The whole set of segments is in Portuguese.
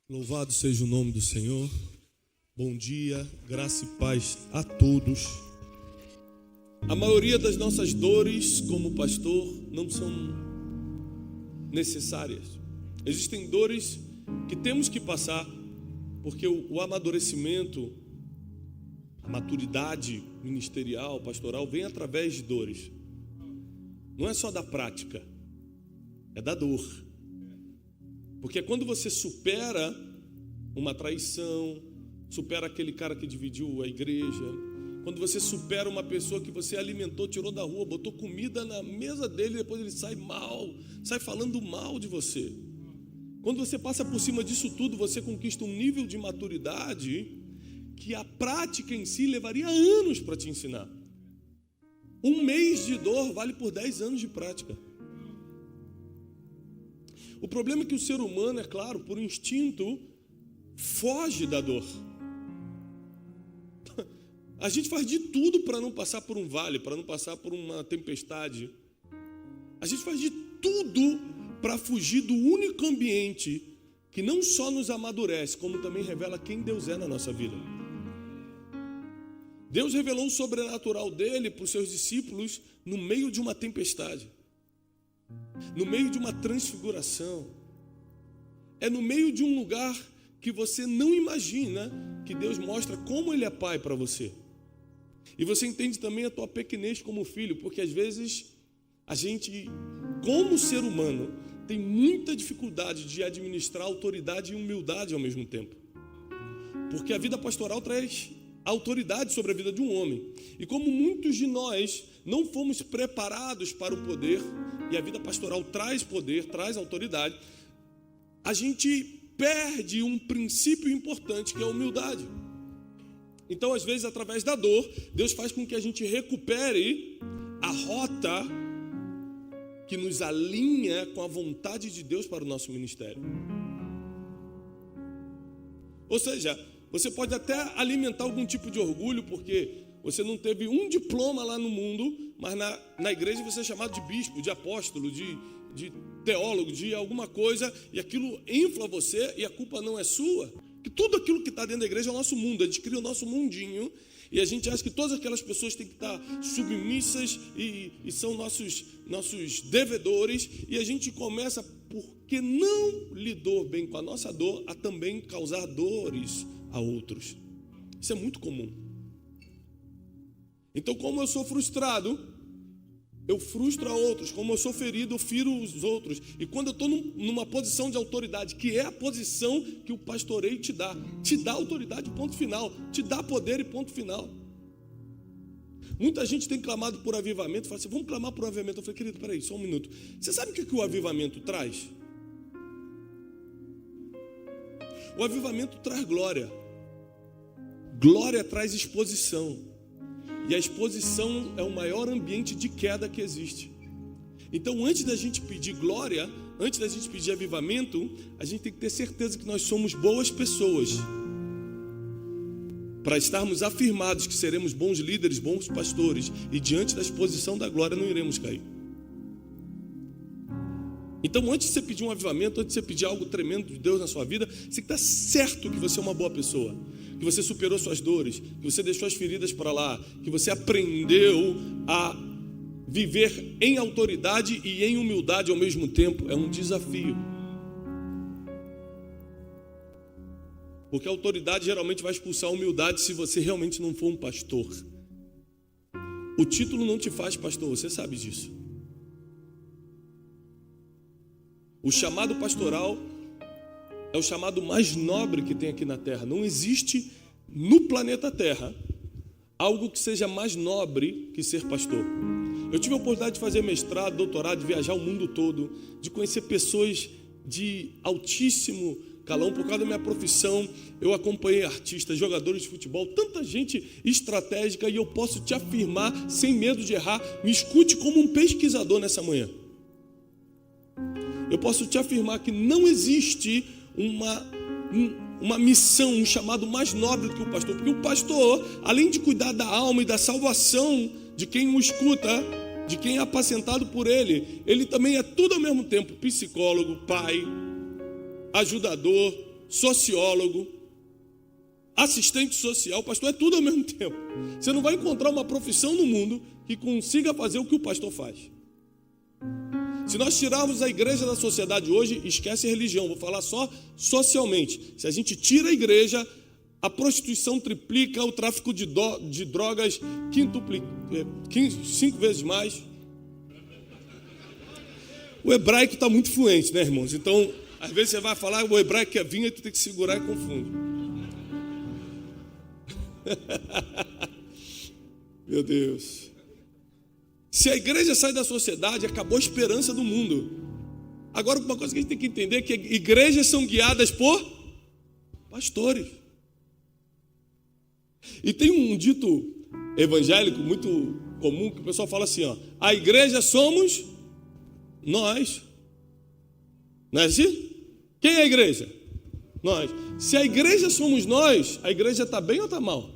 Louvado seja o nome do Senhor. Bom dia, graça e paz a todos. A maioria das nossas dores como pastor não são necessárias. Existem dores que temos que passar, porque o amadurecimento, a maturidade ministerial, pastoral, vem através de dores. Não é só da prática, é da dor. Porque quando você supera uma traição, supera aquele cara que dividiu a igreja, quando você supera uma pessoa que você alimentou, tirou da rua, botou comida na mesa dele, depois ele sai mal, sai falando mal de você. Quando você passa por cima disso tudo, você conquista um nível de maturidade que a prática em si levaria anos para te ensinar. Um mês de dor vale por 10 anos de prática. O problema é que o ser humano, é claro, por instinto, foge da dor. A gente faz de tudo para não passar por um vale, para não passar por uma tempestade. A gente faz de tudo para fugir do único ambiente que não só nos amadurece, como também revela quem Deus é na nossa vida. Deus revelou o sobrenatural dele para os seus discípulos no meio de uma tempestade, no meio de uma transfiguração. É no meio de um lugar que você não imagina que Deus mostra como Ele é Pai para você. E você entende também a tua pequenez como filho, porque às vezes a gente, como ser humano, tem muita dificuldade de administrar autoridade e humildade ao mesmo tempo. Porque a vida pastoral traz autoridade sobre a vida de um homem. E como muitos de nós não fomos preparados para o poder, e a vida pastoral traz poder, traz autoridade, a gente perde um princípio importante, que é a humildade. Então, às vezes, através da dor, Deus faz com que a gente recupere a rota que nos alinha com a vontade de Deus para o nosso ministério. Ou seja, você pode até alimentar algum tipo de orgulho, porque você não teve um diploma lá no mundo, mas na igreja você é chamado de bispo, de apóstolo, de teólogo, de alguma coisa, e aquilo infla você e a culpa não é sua. Que tudo aquilo que está dentro da igreja é o nosso mundo, a gente cria o nosso mundinho, e a gente acha que todas aquelas pessoas têm que estar submissas e são nossos devedores, e a gente começa, porque não lidou bem com a nossa dor, a também causar dores a outros. Isso é muito comum. Então, como eu sou frustrado, eu frustro a outros. Como eu sou ferido, eu firo os outros. E quando eu estou numa posição de autoridade, que é a posição que o pastoreio te dá autoridade, ponto final, te dá poder e ponto final. Muita gente tem clamado por avivamento, fala assim, vamos clamar por avivamento. Eu falei, querido, peraí, só um minuto. Você sabe o que o avivamento traz? O avivamento traz glória. Glória traz exposição. E a exposição é o maior ambiente de queda que existe. Então, antes da gente pedir glória, antes da gente pedir avivamento, a gente tem que ter certeza que nós somos boas pessoas, para estarmos afirmados que seremos bons líderes, bons pastores, e diante da exposição da glória não iremos cair. Então, antes de você pedir um avivamento, antes de você pedir algo tremendo de Deus na sua vida, você tem que estar certo que você é uma boa pessoa, que você superou suas dores, que você deixou as feridas para lá, que você aprendeu a viver em autoridade e em humildade ao mesmo tempo. É um desafio. Porque a autoridade geralmente vai expulsar a humildade se você realmente não for um pastor. O título não te faz pastor, você sabe disso. O chamado pastoral é o chamado mais nobre que tem aqui na Terra. Não existe no planeta Terra algo que seja mais nobre que ser pastor. Eu tive a oportunidade de fazer mestrado, doutorado, de viajar o mundo todo, de conhecer pessoas de altíssimo calão. Por causa da minha profissão, eu acompanhei artistas, jogadores de futebol, tanta gente estratégica, e eu posso te afirmar, sem medo de errar, me escute como um pesquisador nessa manhã. Eu posso te afirmar que não existe uma missão, um chamado mais nobre do que o pastor. Porque o pastor, além de cuidar da alma e da salvação de quem o escuta, de quem é apacentado por ele, ele também é tudo ao mesmo tempo: psicólogo, pai, ajudador, sociólogo, assistente social, pastor é tudo ao mesmo tempo. Você não vai encontrar uma profissão no mundo que consiga fazer o que o pastor faz. Se nós tirarmos a igreja da sociedade hoje, esquece a religião, vou falar só socialmente. Se a gente tira a igreja, a prostituição triplica, o tráfico de drogas quintuplica, 5 vezes mais. O hebraico está muito fluente, né, irmãos? Então, às vezes você vai falar, o hebraico quer vir, e tu tem que segurar e confunde. Meu Deus. Se a igreja sai da sociedade, acabou a esperança do mundo. Agora, uma coisa que a gente tem que entender é que igrejas são guiadas por pastores. E tem um dito evangélico muito comum que o pessoal fala assim, ó, a igreja somos nós. Não é assim? Quem é a igreja? Nós. Se a igreja somos nós, a igreja está bem ou está mal?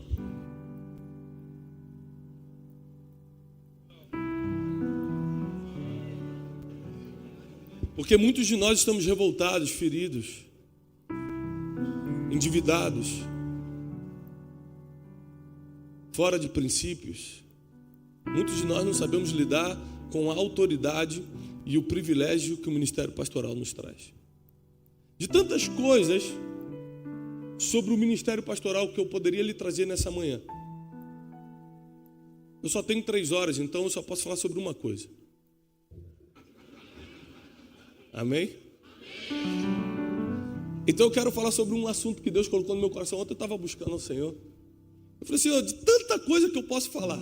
Porque muitos de nós estamos revoltados, feridos, endividados, fora de princípios. Muitos de nós não sabemos lidar com a autoridade e o privilégio que o ministério pastoral nos traz. De tantas coisas sobre o ministério pastoral que eu poderia lhe trazer nessa manhã. Eu só tenho 3 horas, então eu só posso falar sobre uma coisa. Amém? Então eu quero falar sobre um assunto que Deus colocou no meu coração. Ontem eu estava buscando ao Senhor. Eu falei, Senhor, de tanta coisa que eu posso falar,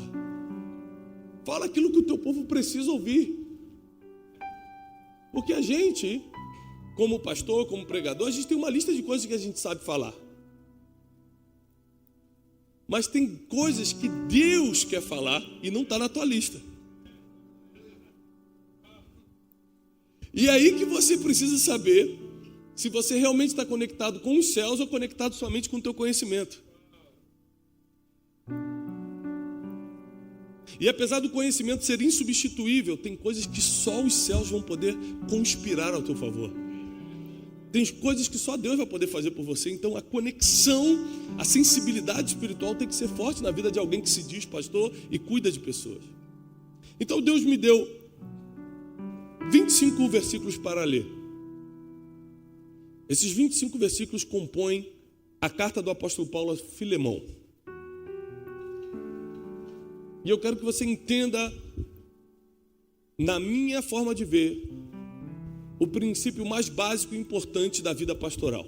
fala aquilo que o teu povo precisa ouvir. Porque a gente, como pastor, como pregador, a gente tem uma lista de coisas que a gente sabe falar. Mas tem coisas que Deus quer falar e não está na tua lista. E aí que você precisa saber se você realmente está conectado com os céus ou conectado somente com o teu conhecimento. E apesar do conhecimento ser insubstituível, tem coisas que só os céus vão poder conspirar ao teu favor. Tem coisas que só Deus vai poder fazer por você. Então a conexão, a sensibilidade espiritual tem que ser forte na vida de alguém que se diz pastor e cuida de pessoas. Então Deus me deu 25 versículos para ler. Esses 25 versículos compõem a carta do apóstolo Paulo a Filemão. E eu quero que você entenda, na minha forma de ver, o princípio mais básico e importante da vida pastoral,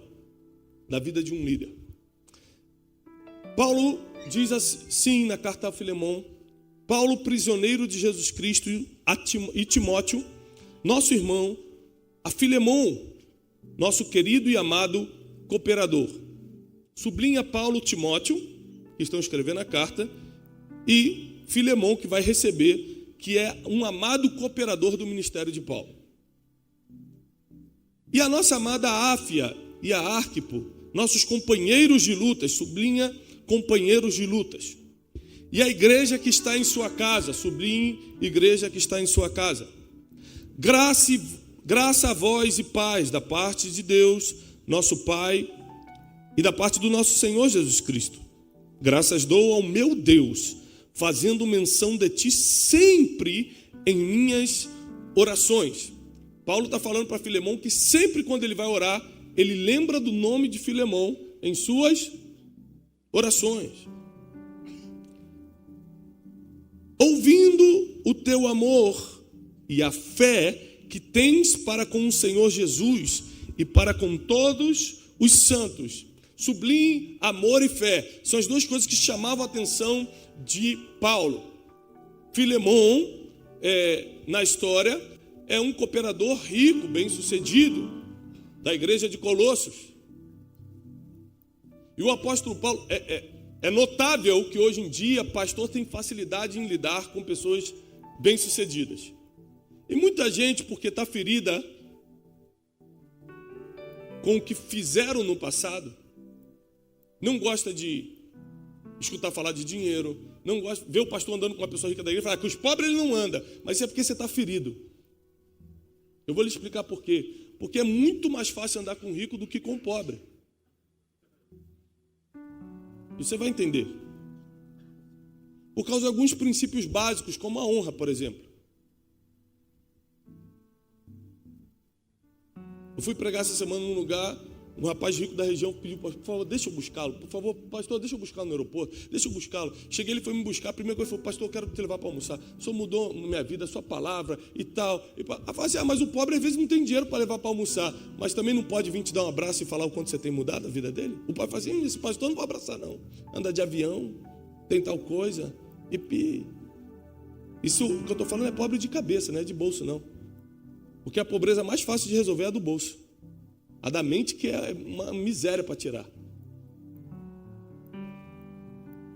da vida de um líder. Paulo diz assim na carta a Filemão: Paulo, prisioneiro de Jesus Cristo, e Timóteo, nosso irmão, a Filemão, nosso querido e amado cooperador. Sublinha Paulo, Timóteo, que estão escrevendo a carta, e Filemão, que vai receber, que é um amado cooperador do ministério de Paulo. E a nossa amada Áfia e a Arquipo, nossos companheiros de lutas, sublinha companheiros de lutas. E a igreja que está em sua casa, sublinhe igreja que está em sua casa. Graça a vós e paz da parte de Deus, nosso Pai, e da parte do nosso Senhor Jesus Cristo. Graças dou ao meu Deus, fazendo menção de ti sempre em minhas orações. Paulo está falando para Filemão que sempre quando ele vai orar, ele lembra do nome de Filemão em suas orações. Ouvindo o teu amor e a fé que tens para com o Senhor Jesus e para com todos os santos. Sublinhe amor e fé. São as duas coisas que chamavam a atenção de Paulo. Filemão, na história, é um cooperador rico, bem-sucedido, da igreja de Colossos. E o apóstolo Paulo, é notável que hoje em dia pastor tem facilidade em lidar com pessoas bem-sucedidas. E muita gente, porque está ferida com o que fizeram no passado, não gosta de escutar falar de dinheiro, não gosta de ver o pastor andando com uma pessoa rica da igreja e falar que os pobres ele não anda, mas isso é porque você está ferido. Eu vou lhe explicar por quê. Porque é muito mais fácil andar com o rico do que com o pobre. Você vai entender. Por causa de alguns princípios básicos, como a honra, por exemplo. Eu fui pregar essa semana num lugar, um rapaz rico da região pediu, por favor, deixa eu buscá-lo. Por favor, pastor, deixa eu buscá-lo no aeroporto. Deixa eu buscá-lo. Cheguei, ele foi me buscar. A primeira coisa, ele falou, pastor, eu quero te levar para almoçar. O senhor mudou minha vida, a sua palavra e tal. Eu falei assim, mas o pobre às vezes não tem dinheiro para levar para almoçar. Mas também não pode vir te dar um abraço e falar o quanto você tem mudado a vida dele? O pai fala assim, esse pastor não vai abraçar não. Anda de avião, tem tal coisa. Isso que eu estou falando é pobre de cabeça, não é de bolso não. Porque a pobreza mais fácil de resolver é a do bolso. A da mente que é uma miséria para tirar.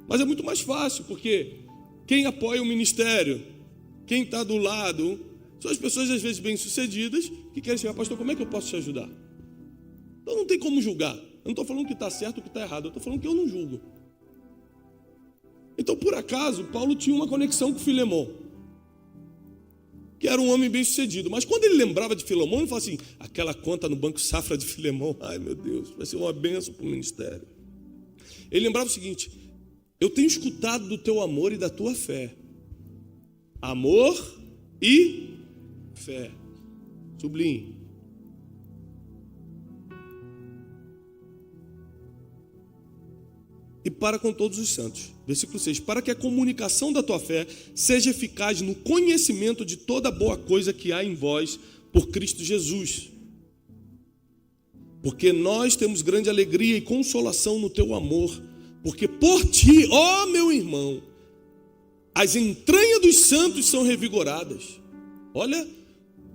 Mas é muito mais fácil, porque quem apoia o ministério, quem está do lado, são as pessoas às vezes bem-sucedidas que querem chegar, pastor, como é que eu posso te ajudar? Então não tem como julgar. Eu não estou falando que está certo ou que está errado, eu estou falando que eu não julgo. Então, por acaso, Paulo tinha uma conexão com Filemão, que era um homem bem-sucedido. Mas quando ele lembrava de Filemão, ele falava assim, aquela conta no Banco Safra de Filemão, ai meu Deus, vai ser uma bênção para o ministério. Ele lembrava o seguinte, eu tenho escutado do teu amor e da tua fé. Amor e fé. Sublinhe. E para com todos os santos. Versículo 6. Para que a comunicação da tua fé seja eficaz no conhecimento de toda boa coisa que há em vós por Cristo Jesus. Porque nós temos grande alegria e consolação no teu amor. Porque por ti, ó meu irmão, as entranhas dos santos são revigoradas. Olha,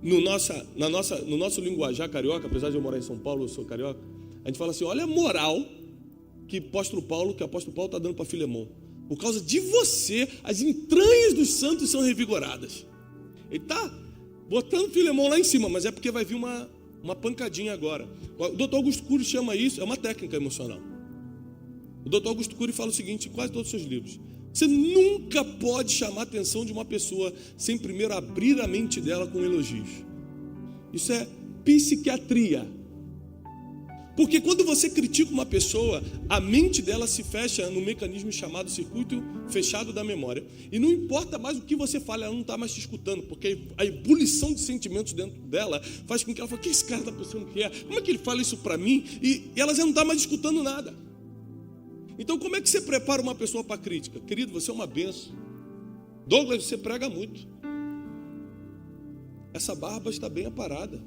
no nosso linguajar carioca, apesar de eu morar em São Paulo, eu sou carioca, a gente fala assim, olha a moral que o apóstolo Paulo está dando para Filemão. Por causa de você, as entranhas dos santos são revigoradas. Ele está botando Filemão lá em cima, mas é porque vai vir uma pancadinha agora. O doutor Augusto Cury chama isso, é uma técnica emocional. O doutor Augusto Cury fala o seguinte em quase todos os seus livros. Você nunca pode chamar a atenção de uma pessoa sem primeiro abrir a mente dela com elogios. Isso é psiquiatria. Porque quando você critica uma pessoa, a mente dela se fecha no mecanismo chamado circuito fechado da memória. E não importa mais o que você fala, ela não está mais te escutando, porque a ebulição de sentimentos dentro dela faz com que ela fale, o que esse cara está pensando que é? Como é que ele fala isso para mim? E ela já não está mais escutando nada. Então como é que você prepara uma pessoa para a crítica? Querido, você é uma benção. Douglas, você prega muito. Essa barba está bem aparada.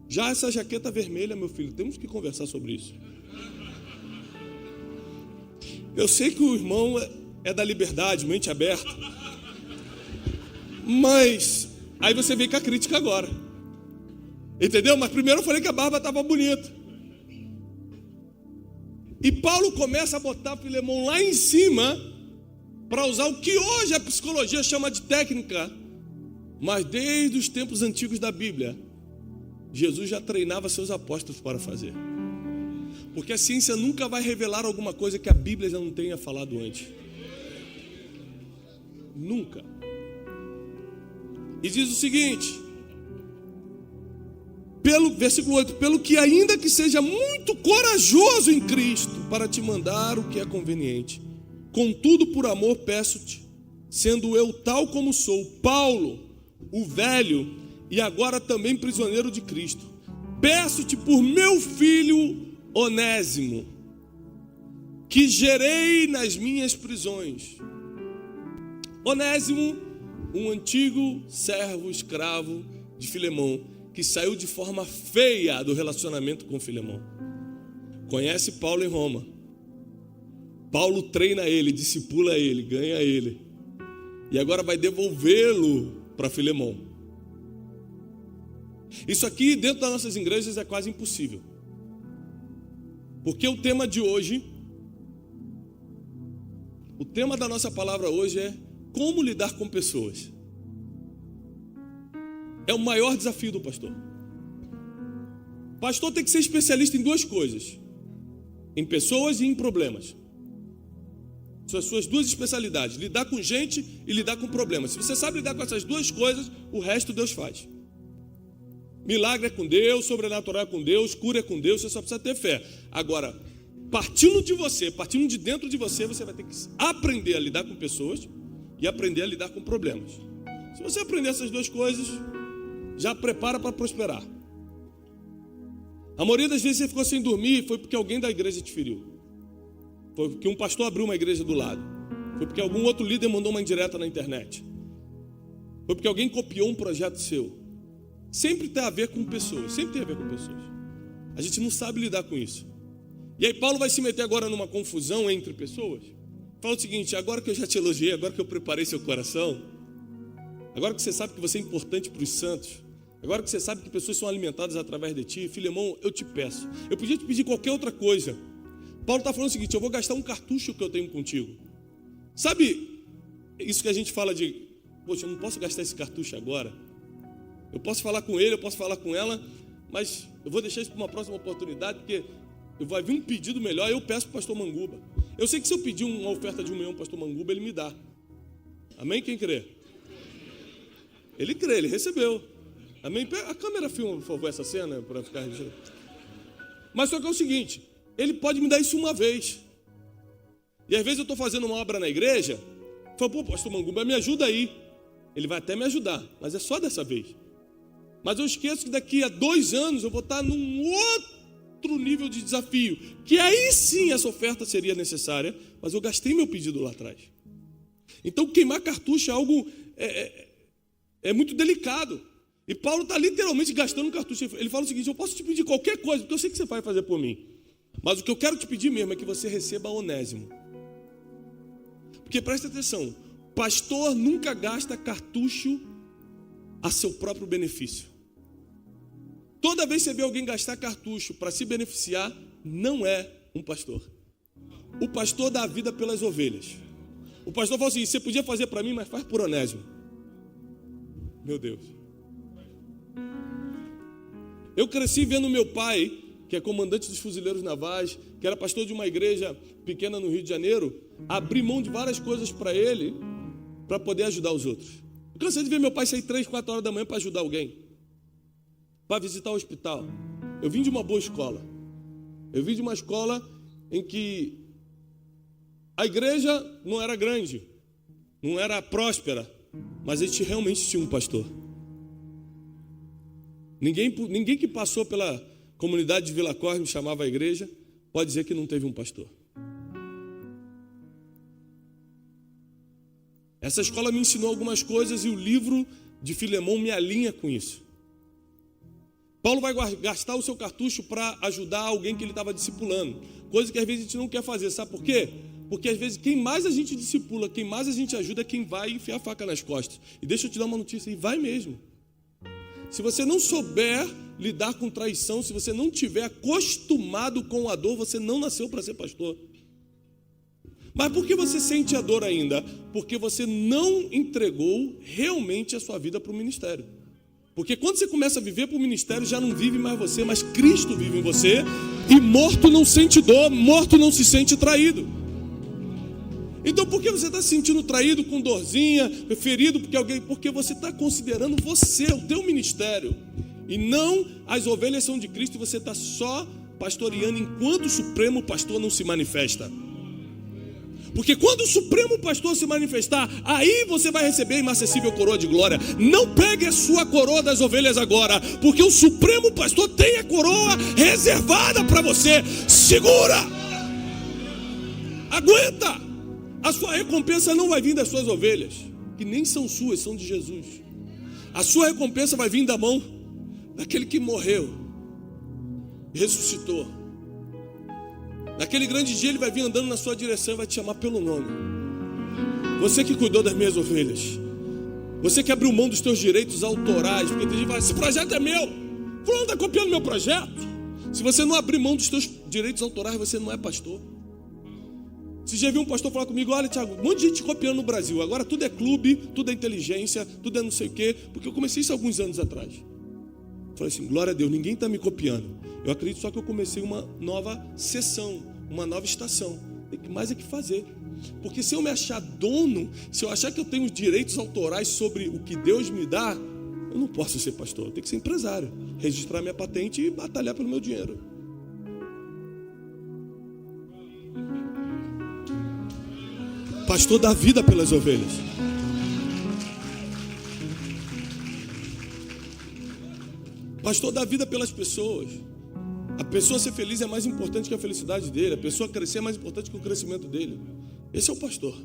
Já essa jaqueta vermelha, meu filho, temos que conversar sobre isso. Eu sei que o irmão é da liberdade, mente aberta. Mas aí você vem com a crítica agora. Entendeu? Mas primeiro eu falei que a barba estava bonita. E Paulo começa a botar Filemão lá em cima para usar o que hoje a psicologia chama de técnica. Mas desde os tempos antigos da Bíblia, Jesus já treinava seus apóstolos para fazer. Porque a ciência nunca vai revelar alguma coisa que a Bíblia já não tenha falado antes. Nunca. E diz o seguinte, versículo 8, pelo que ainda que seja muito corajoso em Cristo para te mandar o que é conveniente, contudo por amor peço-te, sendo eu tal como sou, Paulo, o velho, e agora também prisioneiro de Cristo, peço-te por meu filho Onésimo, que gerei nas minhas prisões. Onésimo, um antigo servo escravo de Filemão, que saiu de forma feia do relacionamento com Filemão. Conhece Paulo em Roma. Paulo treina ele, discipula ele, ganha ele. E agora vai devolvê-lo para Filemão. Isso aqui dentro das nossas igrejas é quase impossível. Porque o tema de hoje, o tema da nossa palavra hoje é como lidar com pessoas. É o maior desafio do pastor. O pastor tem que ser especialista em duas coisas: em pessoas e em problemas. São as suas duas especialidades: lidar com gente e lidar com problemas. Se você sabe lidar com essas duas coisas, o resto Deus faz. Milagre é com Deus, sobrenatural é com Deus, cura é com Deus, você só precisa ter fé. Agora, partindo de você, partindo de dentro de você, você vai ter que aprender a lidar com pessoas e aprender a lidar com problemas. Se você aprender essas duas coisas, já prepara para prosperar. A maioria das vezes você ficou sem dormir, foi porque alguém da igreja te feriu. Foi porque um pastor abriu uma igreja do lado. Foi porque algum outro líder mandou uma indireta na internet. Foi porque alguém copiou um projeto seu. Sempre tem a ver com pessoas, sempre tem a ver com pessoas. A gente não sabe lidar com isso. E aí Paulo vai se meter agora numa confusão entre pessoas. Fala o seguinte: agora que eu já te elogiei, agora que eu preparei seu coração, agora que você sabe que você é importante para os santos, agora que você sabe que pessoas são alimentadas através de ti, Filemão, eu te peço. Eu podia te pedir qualquer outra coisa. Paulo está falando o seguinte: eu vou gastar um cartucho que eu tenho contigo. Sabe isso que a gente fala de, poxa, eu não posso gastar esse cartucho agora. Eu posso falar com ele, eu posso falar com ela, mas eu vou deixar isso para uma próxima oportunidade, porque vai vir um pedido melhor, eu peço para o pastor Manguba. Eu sei que se eu pedir uma oferta de 1 milhão para o pastor Manguba, ele me dá. Amém? Quem crê? Ele crê, ele recebeu. Amém? A câmera filma, por favor, essa cena, para ficar registrado. Mas só que é o seguinte: ele pode me dar isso uma vez. E às vezes eu estou fazendo uma obra na igreja, falo, pô, pastor Manguba, me ajuda aí. Ele vai até me ajudar, mas é só dessa vez. Mas eu esqueço que daqui a 2 anos eu vou estar num outro nível de desafio, que aí sim essa oferta seria necessária, mas eu gastei meu pedido lá atrás. Então queimar cartucho é algo é muito delicado. E Paulo está literalmente gastando um cartucho. Ele fala o seguinte: eu posso te pedir qualquer coisa, porque eu sei que você vai fazer por mim. Mas o que eu quero te pedir mesmo é que você receba Onésimo. Porque presta atenção, pastor nunca gasta cartucho a seu próprio benefício. Toda vez que você vê alguém gastar cartucho para se beneficiar, não é um pastor. O pastor dá a vida pelas ovelhas. O pastor fala assim: você podia fazer para mim, mas faz por Onésimo. Meu Deus. Eu cresci vendo meu pai, que é comandante dos fuzileiros navais, que era pastor de uma igreja pequena no Rio de Janeiro, abrir mão de várias coisas para ele, para poder ajudar os outros. Eu cansei de ver meu pai sair 3, 4 horas da manhã para ajudar alguém, para visitar o hospital. Eu vim de uma boa escola. Eu vim de uma escola em que a igreja não era grande, não era próspera, mas a gente realmente tinha um pastor. Ninguém que passou pela comunidade de Vila Cosme, chamava a igreja, pode dizer que não teve um pastor. Essa escola me ensinou algumas coisas e o livro de Filemão me alinha com isso. Paulo vai gastar o seu cartucho para ajudar alguém que ele estava discipulando, coisa que às vezes a gente não quer fazer, sabe por quê? Porque às vezes quem mais a gente discipula, quem mais a gente ajuda é quem vai enfiar a faca nas costas. E deixa eu te dar uma notícia, e vai mesmo. Se você não souber lidar com traição, se você não tiver acostumado com a dor, você não nasceu para ser pastor. Mas por que você sente a dor ainda? Porque você não entregou realmente a sua vida para o ministério. Porque quando você começa a viver para o ministério, já não vive mais você, mas Cristo vive em você. E morto não sente dor, morto não se sente traído. Então por que você está se sentindo traído, com dorzinha, ferido porque alguém? Porque você está considerando você, o teu ministério. E não as ovelhas são de Cristo e você está só pastoreando enquanto o Supremo Pastor não se manifesta. Porque quando o Supremo Pastor se manifestar, aí você vai receber a inacessível coroa de glória. Não pegue a sua coroa das ovelhas agora, porque o Supremo Pastor tem a coroa reservada para você. Segura! Aguenta! A sua recompensa não vai vir das suas ovelhas, que nem são suas, são de Jesus. A sua recompensa vai vir da mão daquele que morreu, ressuscitou. Naquele grande dia ele vai vir andando na sua direção e vai te chamar pelo nome. Você que cuidou das minhas ovelhas, você que abriu mão dos teus direitos autorais, porque tem gente que fala: esse projeto é meu, fulano está copiando meu projeto. Se você não abrir mão dos teus direitos autorais, você não é pastor. Você já viu um pastor falar comigo: olha, Thiago, um monte de gente copiando no Brasil, agora tudo é clube, tudo é inteligência, tudo é não sei o quê, porque eu comecei isso alguns anos atrás. Falei assim: glória a Deus, ninguém está me copiando. Eu acredito só que eu comecei uma nova sessão, uma nova estação. Tem mais é que fazer. Porque se eu me achar dono, se eu achar que eu tenho os direitos autorais sobre o que Deus me dá, eu não posso ser pastor, eu tenho que ser empresário, registrar minha patente e batalhar pelo meu dinheiro. Pastor dá vida pelas ovelhas. Pastor dá vida pelas pessoas. A pessoa ser feliz é mais importante que a felicidade dele. A pessoa crescer é mais importante que o crescimento dele. Esse é o pastor.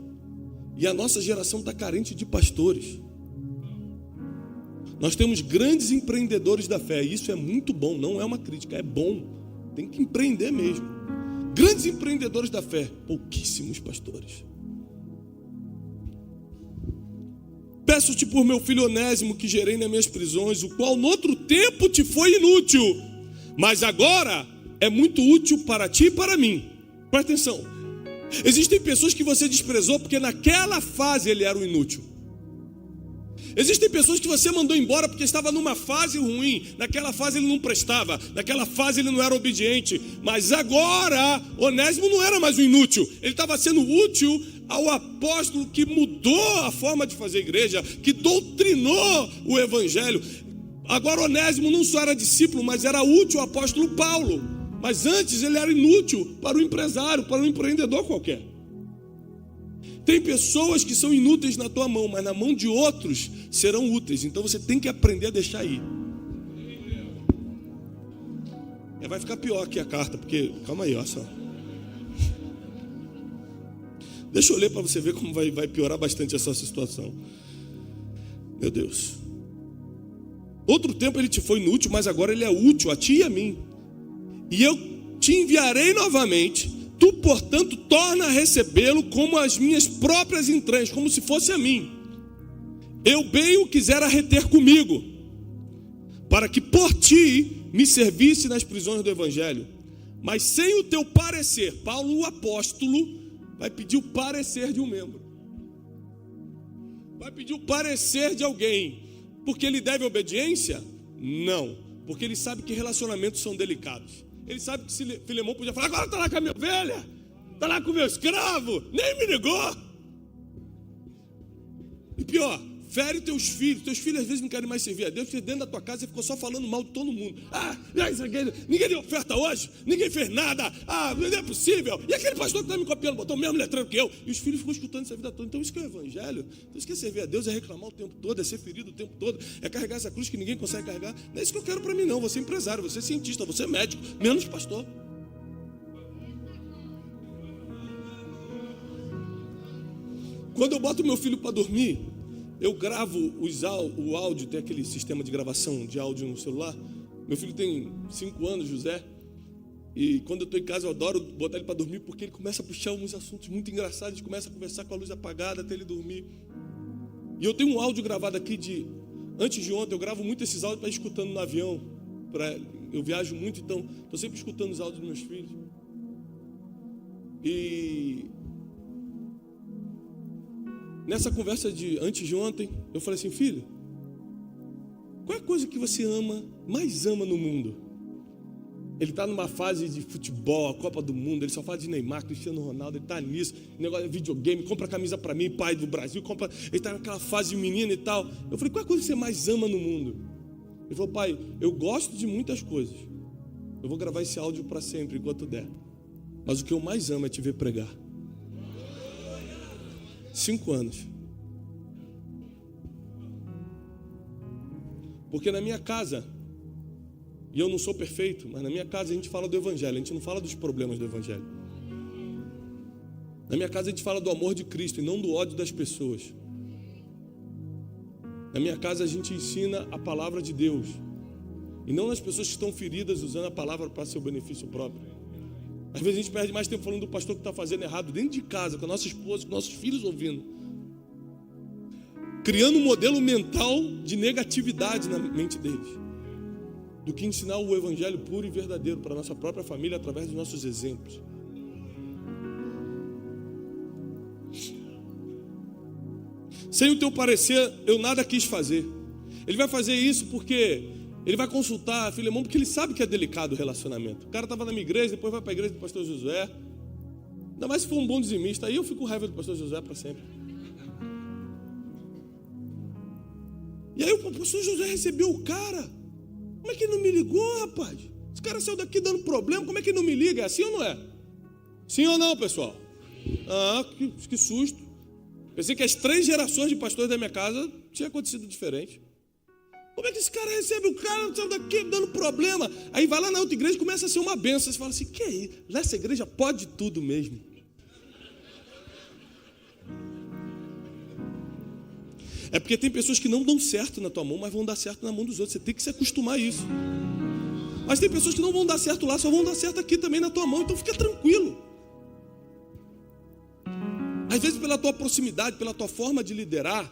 E a nossa geração está carente de pastores. Nós temos grandes empreendedores da fé. E isso é muito bom, não é uma crítica, é bom. Tem que empreender mesmo. Grandes empreendedores da fé, pouquíssimos pastores. Peço-te por meu filho Onésimo, que gerei nas minhas prisões, o qual no outro tempo te foi inútil, mas agora é muito útil para ti e para mim. Presta atenção. Existem pessoas que você desprezou porque naquela fase ele era o inútil. Existem pessoas que você mandou embora porque estava numa fase ruim. Naquela fase ele não prestava, naquela fase ele não era obediente. Mas agora Onésimo não era mais o inútil. Ele estava sendo útil ao apóstolo que mudou a forma de fazer igreja, que doutrinou o evangelho. Agora Onésimo não só era discípulo, mas era útil ao apóstolo Paulo. Mas antes ele era inútil para o empresário, para o empreendedor qualquer. Tem pessoas que são inúteis na tua mão, mas na mão de outros serão úteis. Então você tem que aprender a deixar ir. Vai ficar pior aqui a carta, porque... Calma aí, olha só. Deixa eu ler para você ver como vai piorar bastante essa situação. Meu Deus. Outro tempo ele te foi inútil, mas agora ele é útil a ti e a mim. E eu te enviarei novamente. Tu, portanto, torna a recebê-lo como as minhas próprias entranhas, como se fosse a mim. Eu bem o quisera reter comigo, para que por ti me servisse nas prisões do evangelho. Mas sem o teu parecer, Paulo, o apóstolo, vai pedir o parecer de um membro. Vai pedir o parecer de alguém. Porque ele deve obediência? Não. Porque ele sabe que relacionamentos são delicados. Ele sabe que se Filemão podia falar, agora está lá com a minha ovelha, está lá com o meu escravo, nem me ligou. E pior, fere teus filhos às vezes não querem mais servir a Deus, porque dentro da tua casa você ficou só falando mal de todo mundo. Ninguém deu oferta hoje, ninguém fez nada, não é possível. E aquele pastor que está me copiando, botou o mesmo letreiro que eu. E os filhos ficam escutando essa vida toda. Então isso que é o evangelho. Então isso que é servir a Deus, é reclamar o tempo todo, é ser ferido o tempo todo, é carregar essa cruz que ninguém consegue carregar. Não é isso que eu quero para mim não, você é empresário, você é cientista, você é médico, menos pastor. Quando eu boto meu filho para dormir, eu gravo o áudio, tem aquele sistema de gravação de áudio no celular. Meu filho tem 5 anos, José. E quando eu estou em casa, eu adoro botar ele para dormir, porque ele começa a puxar uns assuntos muito engraçados. A gente começa a conversar com a luz apagada até ele dormir. E eu tenho um áudio gravado aqui antes de ontem. Eu gravo muito esses áudios para ir escutando no avião. Eu viajo muito, então estou sempre escutando os áudios dos meus filhos. E... nessa conversa de antes de ontem, eu falei assim, filho, qual é a coisa que você mais ama no mundo? Ele está numa fase de futebol, a Copa do Mundo, ele só fala de Neymar, Cristiano Ronaldo, ele está nisso, negócio de videogame, compra camisa para mim, pai do Brasil, ele está naquela fase de menino e tal. Eu falei, qual é a coisa que você mais ama no mundo? Ele falou, pai, eu gosto de muitas coisas, eu vou gravar esse áudio para sempre, enquanto der, mas o que eu mais amo é te ver pregar. 5 anos. Porque na minha casa, e eu não sou perfeito, mas na minha casa a gente fala do evangelho, a gente não fala dos problemas do evangelho. Na minha casa a gente fala do amor de Cristo e não do ódio das pessoas. Na minha casa a gente ensina a palavra de Deus e não nas pessoas que estão feridas usando a palavra para seu benefício próprio. Às vezes a gente perde mais tempo falando do pastor que está fazendo errado dentro de casa, com a nossa esposa, com nossos filhos ouvindo, criando um modelo mental de negatividade na mente deles, do que ensinar o evangelho puro e verdadeiro para a nossa própria família através dos nossos exemplos. Sem o teu parecer, eu nada quis fazer. Ele vai fazer isso porque ele vai consultar Filemão, porque ele sabe que é delicado o relacionamento. O cara estava na minha igreja, depois vai para a igreja do pastor Josué. Ainda mais se for um bom dizimista, aí eu fico com raiva do pastor Josué para sempre. E aí o pastor Josué recebeu o cara. Como é que ele não me ligou, rapaz? Esse cara saiu daqui dando problema, como é que ele não me liga? É assim ou não é? Sim ou não, pessoal? Que susto. Pensei que as 3 gerações de pastores da minha casa tinha acontecido diferente. Como é que esse cara recebe o cara, saiu daqui dando problema? Aí vai lá na outra igreja e começa a ser uma benção. Você fala assim, que é isso? Nessa igreja pode tudo mesmo. É porque tem pessoas que não dão certo na tua mão, mas vão dar certo na mão dos outros. Você tem que se acostumar a isso. Mas tem pessoas que não vão dar certo lá, só vão dar certo aqui também na tua mão. Então fica tranquilo. Às vezes pela tua proximidade, pela tua forma de liderar,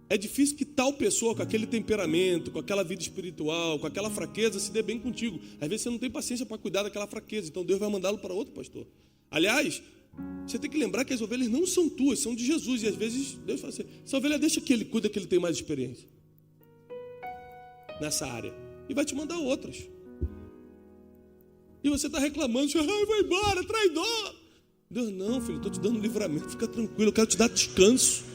é difícil que tal pessoa com aquele temperamento, com aquela vida espiritual, com aquela fraqueza se dê bem contigo. Às vezes você não tem paciência para cuidar daquela fraqueza, então Deus vai mandá-lo para outro pastor. Aliás, você tem que lembrar que as ovelhas não são tuas, são de Jesus. E às vezes Deus fala assim, essa ovelha deixa que ele cuida, que ele tem mais experiência nessa área. E vai te mandar outras. E você está reclamando, ai, vai embora, traidor. Deus, não, filho, estou te dando livramento, fica tranquilo, eu quero te dar descanso.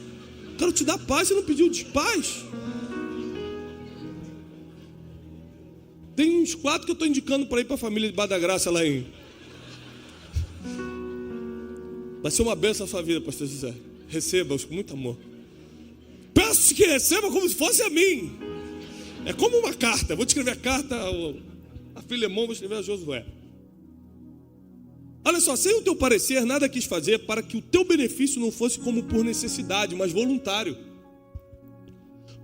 Eu quero te dar paz, você não pediu de paz? Tem uns 4 que eu estou indicando para ir para a família de Bar da Graça lá em... Vai ser uma bênção a sua vida, pastor José. Receba-os com muito amor. Peço que receba como se fosse a mim. É como uma carta. Vou te escrever a carta a Filemão, vou escrever a Josué. Olha só, sem o teu parecer, nada quis fazer para que o teu benefício não fosse como por necessidade, mas voluntário.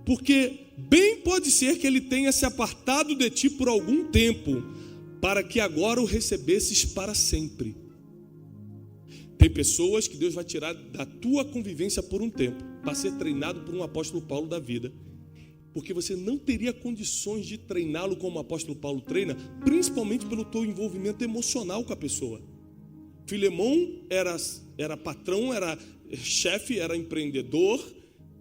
Porque bem pode ser que ele tenha se apartado de ti por algum tempo, para que agora o recebesses para sempre. Tem pessoas que Deus vai tirar da tua convivência por um tempo, para ser treinado por um apóstolo Paulo da vida. Porque você não teria condições de treiná-lo como o apóstolo Paulo treina, principalmente pelo teu envolvimento emocional com a pessoa. Filemão era patrão, era chefe, era empreendedor,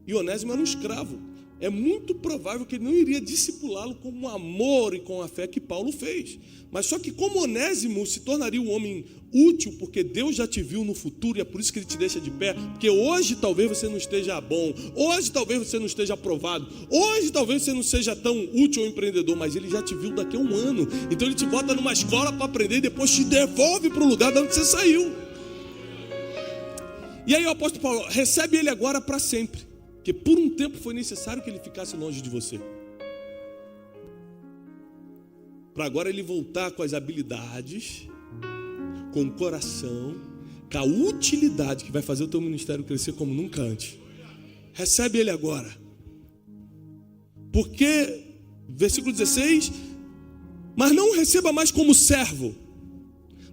e Onésimo era um escravo. É muito provável que ele não iria discipulá-lo com o amor e com a fé que Paulo fez. Mas só que como Onésimo se tornaria um homem útil, porque Deus já te viu no futuro, e é por isso que ele te deixa de pé, porque hoje talvez você não esteja bom, hoje talvez você não esteja aprovado, hoje talvez você não seja tão útil ou empreendedor, mas ele já te viu daqui a um ano. Então ele te bota numa escola para aprender e depois te devolve para o lugar de onde você saiu. E aí o apóstolo Paulo recebe ele agora para sempre, porque por um tempo foi necessário que ele ficasse longe de você, para agora ele voltar com as habilidades, com o coração, com a utilidade que vai fazer o teu ministério crescer como nunca antes. Recebe ele agora. Porque, versículo 16, mas não o receba mais como servo,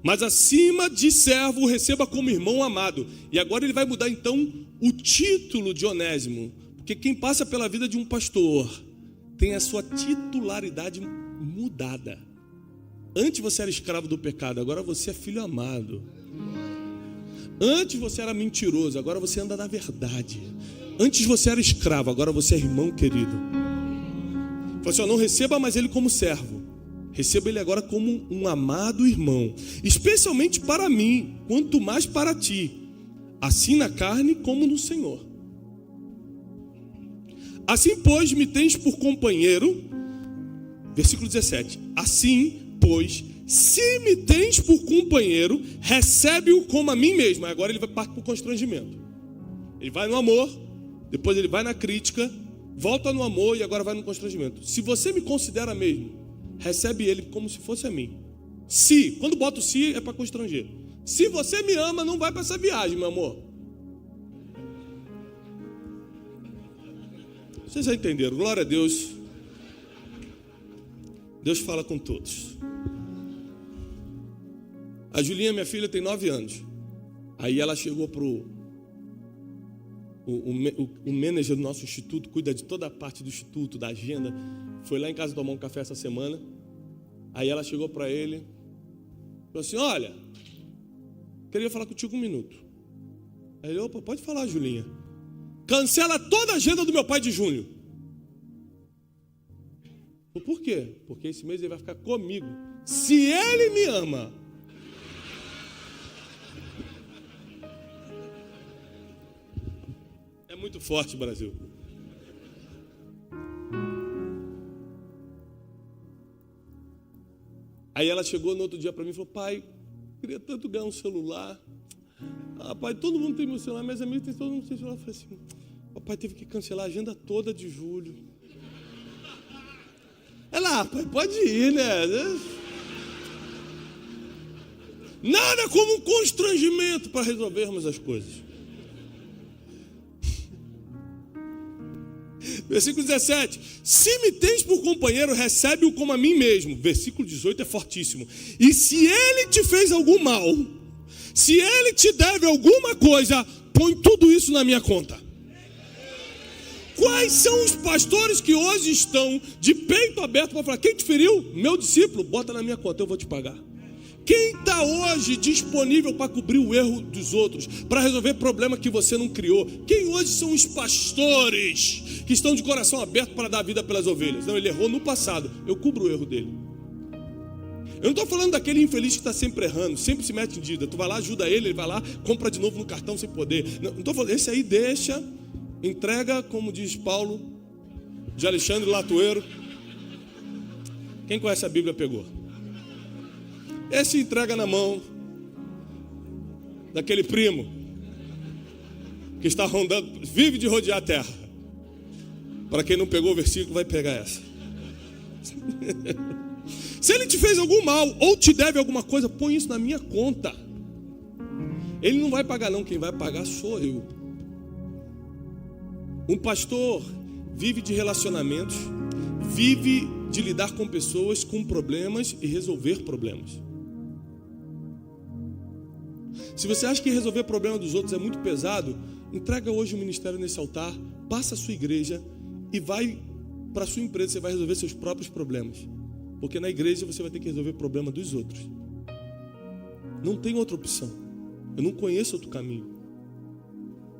mas acima de servo o receba como irmão amado. E agora ele vai mudar então o título de Onésimo, porque quem passa pela vida de um pastor tem a sua titularidade mudada. Antes você era escravo do pecado, agora você é filho amado. Antes você era mentiroso, agora você anda na verdade. Antes você era escravo, agora você é irmão querido. Falei assim, não receba mais ele como servo, receba ele agora como um amado irmão, especialmente para mim, quanto mais para ti, assim na carne como no Senhor. Assim, pois, me tens por companheiro. Versículo 17. Assim, pois, se me tens por companheiro, recebe-o como a mim mesmo. Agora ele vai partir para o constrangimento. Ele vai no amor, depois ele vai na crítica, volta no amor e agora vai no constrangimento. Se você me considera mesmo, recebe ele como se fosse a mim. Se, quando bota o se, é para constranger. Se você me ama, não vai para essa viagem, meu amor. Vocês já entenderam, glória a Deus. Deus fala com todos. A Julinha, minha filha, tem 9 anos. Aí ela chegou para o manager do nosso instituto, cuida de toda a parte do instituto, da agenda. Foi lá em casa tomar um café essa semana. Aí ela chegou para ele, falou assim, olha, queria falar contigo um minuto. Aí ele, opa, pode falar, Julinha. Cancela toda a agenda do meu pai de junho. Por quê? Porque esse mês ele vai ficar comigo. Se ele me ama. É muito forte, Brasil. Aí ela chegou no outro dia para mim e falou, pai, queria tanto ganhar um celular. Pai, todo mundo tem meu celular, meus amigos tem todo mundo tem celular. Eu falei assim, papai teve que cancelar a agenda toda de julho. Ela, pai, pode ir, né? Nada como um constrangimento para resolvermos as coisas. Versículo 17. Se me tens por companheiro, recebe-o como a mim mesmo. Versículo 18 é fortíssimo. E se ele te fez algum mal, se ele te deve alguma coisa, põe tudo isso na minha conta. Quais são os pastores que hoje estão de peito aberto para falar, quem te feriu? Meu discípulo, bota na minha conta, eu vou te pagar. Quem está hoje disponível para cobrir o erro dos outros, para resolver problema que você não criou? Quem hoje são os pastores que estão de coração aberto para dar vida pelas ovelhas? Não, ele errou no passado, eu cubro o erro dele. Eu não estou falando daquele infeliz que está sempre errando, sempre se mete em dívida. Tu vai lá, ajuda ele vai lá, compra de novo no cartão sem poder. Não estou falando, esse aí deixa, entrega, como diz Paulo, de Alexandre Latueiro. Quem conhece a Bíblia pegou. Esse entrega na mão daquele primo que está rondando, vive de rodear a terra. Para quem não pegou o versículo, vai pegar essa. Se ele te fez algum mal ou te deve alguma coisa, põe isso na minha conta. Ele não vai pagar não, quem vai pagar sou eu. Um pastor vive de relacionamentos, vive de lidar com pessoas, com problemas e resolver problemas. Se você acha que resolver problema dos outros é muito pesado, entrega hoje o ministério nesse altar, passa a sua igreja e vai para a sua empresa, você vai resolver seus próprios problemas. Porque na igreja você vai ter que resolver o problema dos outros. Não tem outra opção. Eu não conheço outro caminho.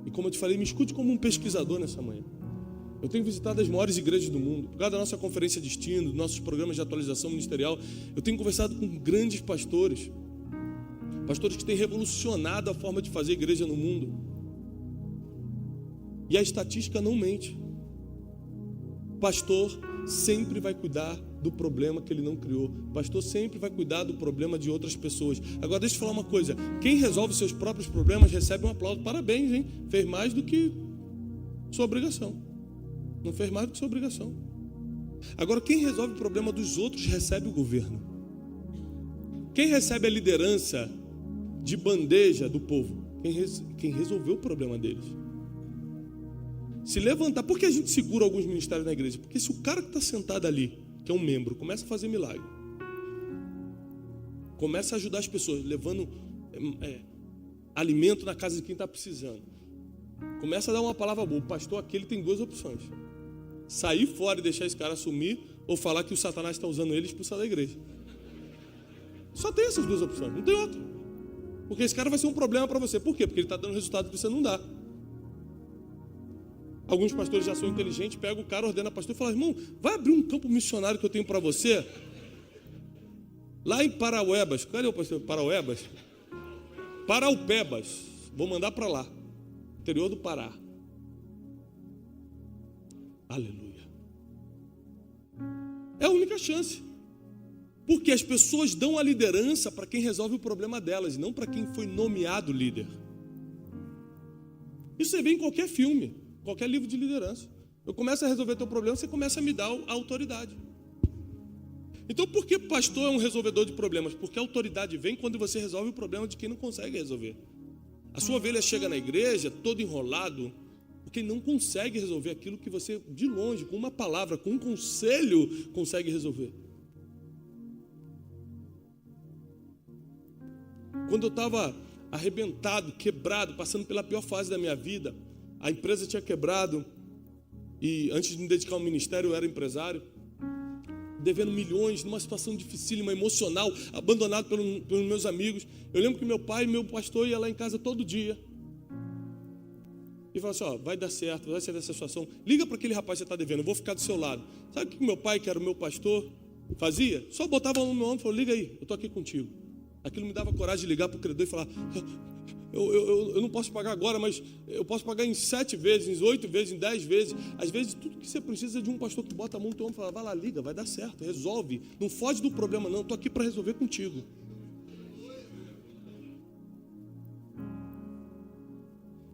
E como eu te falei, me escute como um pesquisador nessa manhã. Eu tenho visitado as maiores igrejas do mundo. Por causa da nossa conferência Destino, dos nossos programas de atualização ministerial, eu tenho conversado com grandes pastores. Pastores que têm revolucionado a forma de fazer igreja no mundo. E a estatística não mente. Pastor sempre vai cuidar do problema que ele não criou. Pastor sempre vai cuidar do problema de outras pessoas. Agora deixa eu falar uma coisa. Quem resolve seus próprios problemas recebe um aplauso. Parabéns, hein? Fez mais do que sua obrigação. Não fez mais do que sua obrigação. Agora quem resolve o problema dos outros recebe o governo. Quem recebe a liderança de bandeja do povo? Quem resolveu o problema deles. Se levantar, por que a gente segura alguns ministérios na igreja? Porque se o cara que está sentado ali, que é um membro, começa a fazer milagre, começa a ajudar as pessoas, levando alimento na casa de quem está precisando, começa a dar uma palavra boa, o pastor aquele tem duas opções: sair fora e deixar esse cara assumir, ou falar que o Satanás está usando ele e expulsar da igreja. Só tem essas duas opções, não tem outra. Porque esse cara vai ser um problema para você. Por quê? Porque ele está dando resultado que você não dá. Alguns pastores já são inteligentes, pegam o cara, ordena o pastor e fala: irmão, vai abrir um campo missionário que eu tenho para você lá em Parauebas. Cadê o pastor? Parauebas? Paraupebas. Vou mandar para lá, interior do Pará. Aleluia. É a única chance. Porque as pessoas dão a liderança para quem resolve o problema delas, não para quem foi nomeado líder. Isso você vê em qualquer filme, qualquer livro de liderança. Eu começo a resolver teu problema, você começa a me dar a autoridade. Então por que pastor é um resolvedor de problemas? Porque a autoridade vem quando você resolve o problema de quem não consegue resolver. A sua ovelha chega na igreja todo enrolado, porque não consegue resolver aquilo que você, de longe, com uma palavra, com um conselho, consegue resolver. Quando eu estava arrebentado, quebrado, passando pela pior fase da minha vida, a empresa tinha quebrado, e antes de me dedicar ao ministério eu era empresário, devendo milhões, numa situação dificílima, emocional, abandonado pelos meus amigos. Eu lembro que meu pai, meu pastor, ia lá em casa todo dia e falava assim: vai dar certo, vai sair dessa situação, liga para aquele rapaz que você está devendo, eu vou ficar do seu lado. Sabe o que meu pai, que era o meu pastor, fazia? Só botava a mão no meu ombro e falou: liga aí, eu estou aqui contigo. Aquilo me dava coragem de ligar para o credor e falar: eu não posso pagar agora, mas eu posso pagar em 7 vezes, em 8 vezes, em 10 vezes. Às vezes tudo que você precisa é de um pastor que bota a mão no teu ombro e fala: vai lá, liga, vai dar certo, resolve. Não foge do problema não, estou aqui para resolver contigo.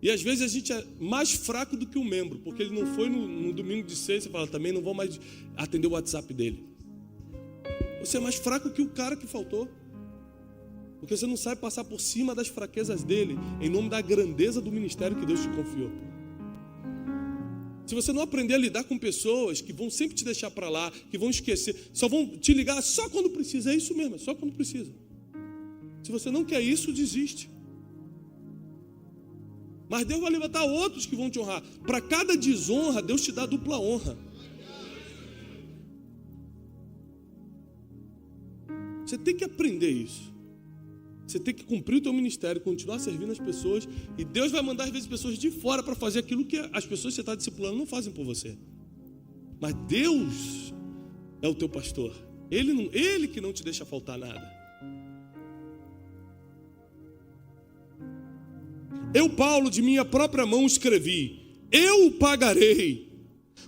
E às vezes a gente é mais fraco do que um membro, porque ele não foi no domingo de ceia, você fala, também não vou mais atender o WhatsApp dele. Você é mais fraco que o cara que faltou. Porque você não sabe passar por cima das fraquezas dele, em nome da grandeza do ministério que Deus te confiou. Se você não aprender a lidar com pessoas que vão sempre te deixar para lá, que vão esquecer, só vão te ligar só quando precisa, é isso mesmo, é só quando precisa. Se você não quer isso, desiste. Mas Deus vai levantar outros que vão te honrar. Para cada desonra, Deus te dá dupla honra. Você tem que aprender isso. Você tem que cumprir o teu ministério, continuar servindo as pessoas, e Deus vai mandar às vezes pessoas de fora para fazer aquilo que as pessoas que você está discipulando não fazem por você. Mas Deus é o teu pastor. Ele que não te deixa faltar nada. Eu, Paulo, de minha própria mão escrevi: eu o pagarei,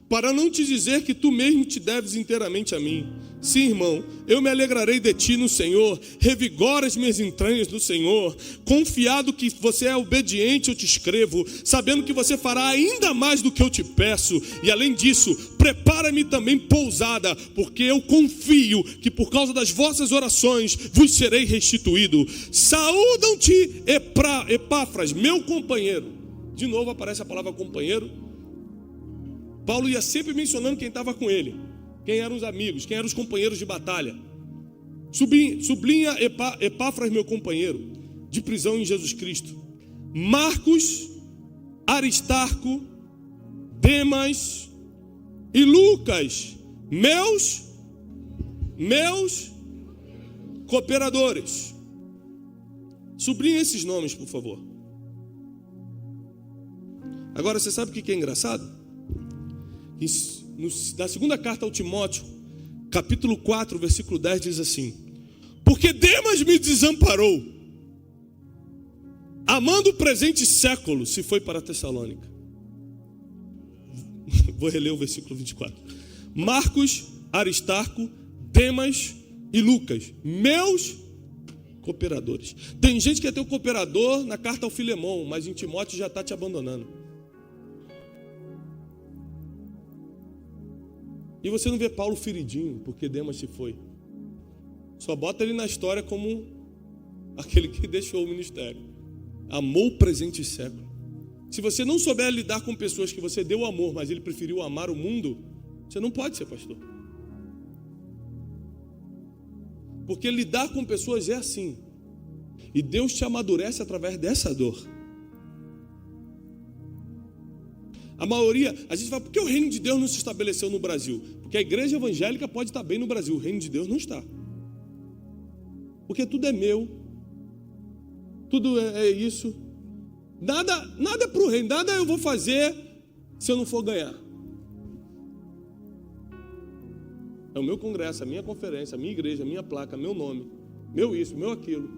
para não te dizer que tu mesmo te deves inteiramente a mim. Sim, irmão, eu me alegrarei de ti no Senhor, revigora as minhas entranhas no Senhor. Confiado que você é obediente, eu te escrevo, sabendo que você fará ainda mais do que eu te peço. E além disso, prepara-me também pousada, porque eu confio que por causa das vossas orações vos serei restituído. Saúdam-te, Epáfras, meu companheiro. De novo aparece a palavra companheiro. Paulo ia sempre mencionando quem estava com ele, quem eram os amigos, quem eram os companheiros de batalha. Sublinha Epáfras, meu companheiro, de prisão em Jesus Cristo. Marcos, Aristarco, Demas e Lucas, meus cooperadores. Sublinha esses nomes, por favor. Agora, você sabe o que é engraçado? Na segunda carta ao Timóteo, capítulo 4, versículo 10, diz assim: porque Demas me desamparou, amando o presente século, se foi para Tessalônica. Vou reler o versículo 24. Marcos, Aristarco, Demas e Lucas, meus cooperadores. Tem gente que é teu cooperador na carta ao Filemão, mas em Timóteo já está te abandonando. E você não vê Paulo feridinho, porque Demas se foi. Só bota ele na história como aquele que deixou o ministério. Amou o presente século. Se você não souber lidar com pessoas que você deu amor, mas ele preferiu amar o mundo, você não pode ser pastor. Porque lidar com pessoas é assim. E Deus te amadurece através dessa dor. A maioria, a gente fala, por que o reino de Deus não se estabeleceu no Brasil? Porque a igreja evangélica pode estar bem no Brasil, o reino de Deus não está. Porque tudo é meu, tudo é isso. Nada é para o reino, nada eu vou fazer se eu não for ganhar. É o meu congresso, a minha conferência, a minha igreja, a minha placa, meu nome, meu isso, meu aquilo.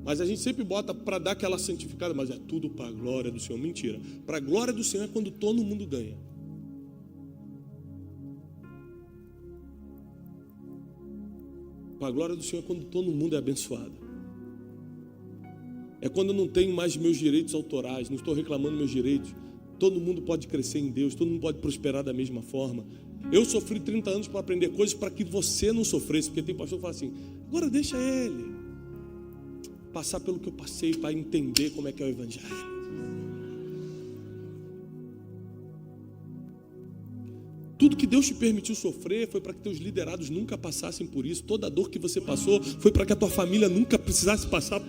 Mas a gente sempre bota para dar aquela santificada, mas é tudo para a glória do Senhor. Mentira. Para a glória do Senhor é quando todo mundo ganha. Para a glória do Senhor é quando todo mundo é abençoado. É quando eu não tenho mais meus direitos autorais, não estou reclamando meus direitos. Todo mundo pode crescer em Deus, todo mundo pode prosperar da mesma forma. Eu sofri 30 anos para aprender coisas para que você não sofresse, porque tem pastor que fala assim, agora deixa ele passar pelo que eu passei para entender como é que é o evangelho. Tudo que Deus te permitiu sofrer foi para que teus liderados nunca passassem por isso. Toda a dor que você passou foi para que a tua família nunca precisasse passar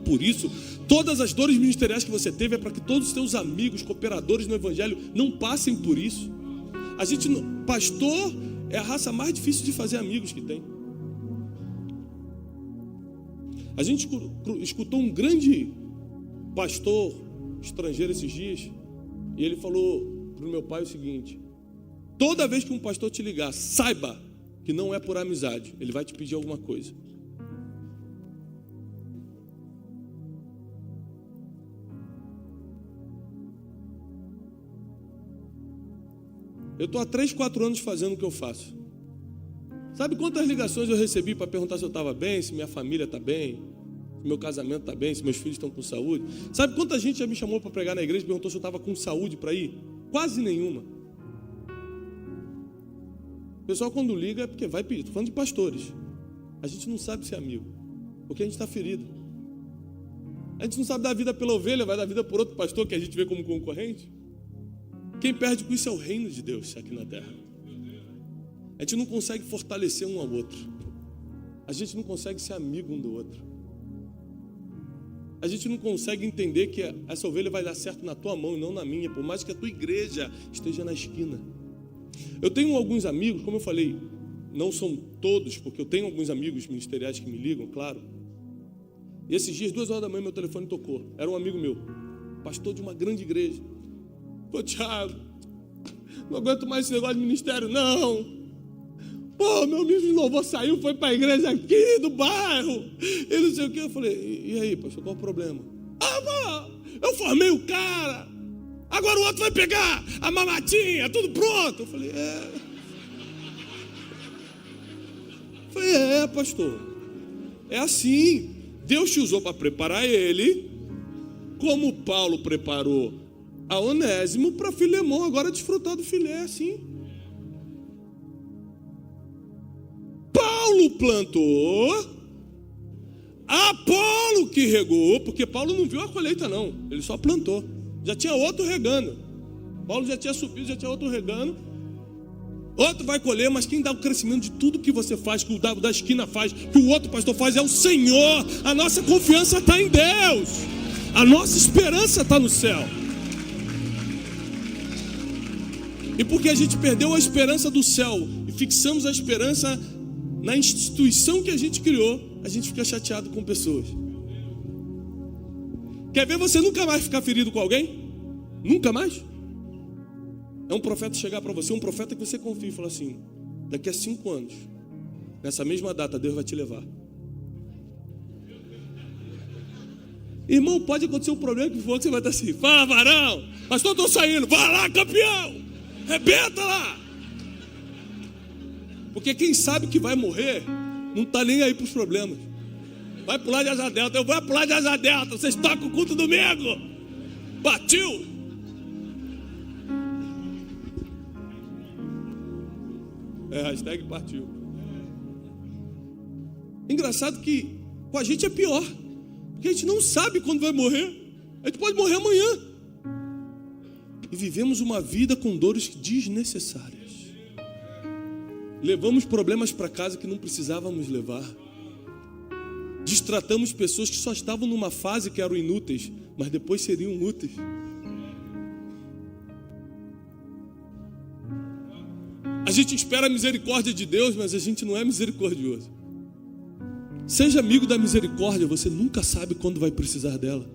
por isso. Todas as dores ministeriais que você teve é para que todos os teus amigos, cooperadores no evangelho não passem por isso. A gente, pastor é a raça mais difícil de fazer amigos que tem. A gente escutou um grande pastor estrangeiro esses dias, e ele falou para o meu pai o seguinte: toda vez que um pastor te ligar, saiba que não é por amizade, ele vai te pedir alguma coisa. Eu estou há 3, 4 anos fazendo o que eu faço. Sabe quantas ligações eu recebi para perguntar se eu estava bem, se minha família está bem? meu casamento está bem, se meus filhos estão com saúde. Sabe quanta gente já me chamou para pregar na igreja e perguntou se eu estava com saúde para ir? Quase nenhuma. O pessoal quando liga é porque vai pedir. Estou falando de pastores. A gente não sabe ser amigo, porque a gente está ferido. A gente não sabe dar vida pela ovelha, vai dar vida por outro pastor que a gente vê como concorrente. Quem perde com isso é o reino de Deus aqui na terra. A gente não consegue fortalecer um ao outro. A gente não consegue ser amigo um do outro. A gente não consegue entender que essa ovelha vai dar certo na tua mão e não na minha, por mais que a tua igreja esteja na esquina. Eu tenho alguns amigos, como eu falei, não são todos, porque eu tenho alguns amigos ministeriais que me ligam, claro. E esses dias, 2 horas da manhã, meu telefone tocou. Era um amigo meu, pastor de uma grande igreja. Pô, Thiago, não aguento mais esse negócio de ministério, não. Pô, meu ministro de louvor saiu, foi para a igreja aqui do bairro. E não sei o que. Eu falei, e aí, pastor, qual o problema? Ah, pô, eu formei o cara. Agora o outro vai pegar a mamatinha, tudo pronto. Eu falei, pastor, é assim. Deus te usou para preparar ele, como Paulo preparou a Onésimo para Filemão agora desfrutar do filé, assim. Paulo plantou, Apolo que regou, porque Paulo não viu a colheita não, ele só plantou. Já tinha outro regando. Paulo já tinha subido, já tinha outro regando. Outro vai colher, mas quem dá o crescimento de tudo que você faz, que o da esquina faz, que o outro pastor faz, é o Senhor. A nossa confiança está em Deus. A nossa esperança está no céu. E porque a gente perdeu a esperança do céu e fixamos a esperança na instituição que a gente criou, a gente fica chateado com pessoas. Quer ver você nunca mais ficar ferido com alguém? Nunca mais? É um profeta chegar para você, um profeta que você confia e falar assim, daqui a 5 anos, nessa mesma data, Deus vai te levar. Irmão, pode acontecer um problema que for que você vai estar assim, fala varão, pastor, estou saindo, vai lá campeão, rebenta lá. Porque quem sabe que vai morrer, não está nem aí para os problemas. Vai pular de asa delta, eu vou pular de asa delta, vocês tocam o culto domingo. Partiu. Hashtag partiu. Engraçado que com a gente é pior, porque a gente não sabe quando vai morrer. A gente pode morrer amanhã. E vivemos uma vida com dores desnecessárias. Levamos problemas para casa que não precisávamos levar. Destratamos pessoas que só estavam numa fase que eram inúteis, mas depois seriam úteis. A gente espera a misericórdia de Deus, mas a gente não é misericordioso. Seja amigo da misericórdia, você nunca sabe quando vai precisar dela.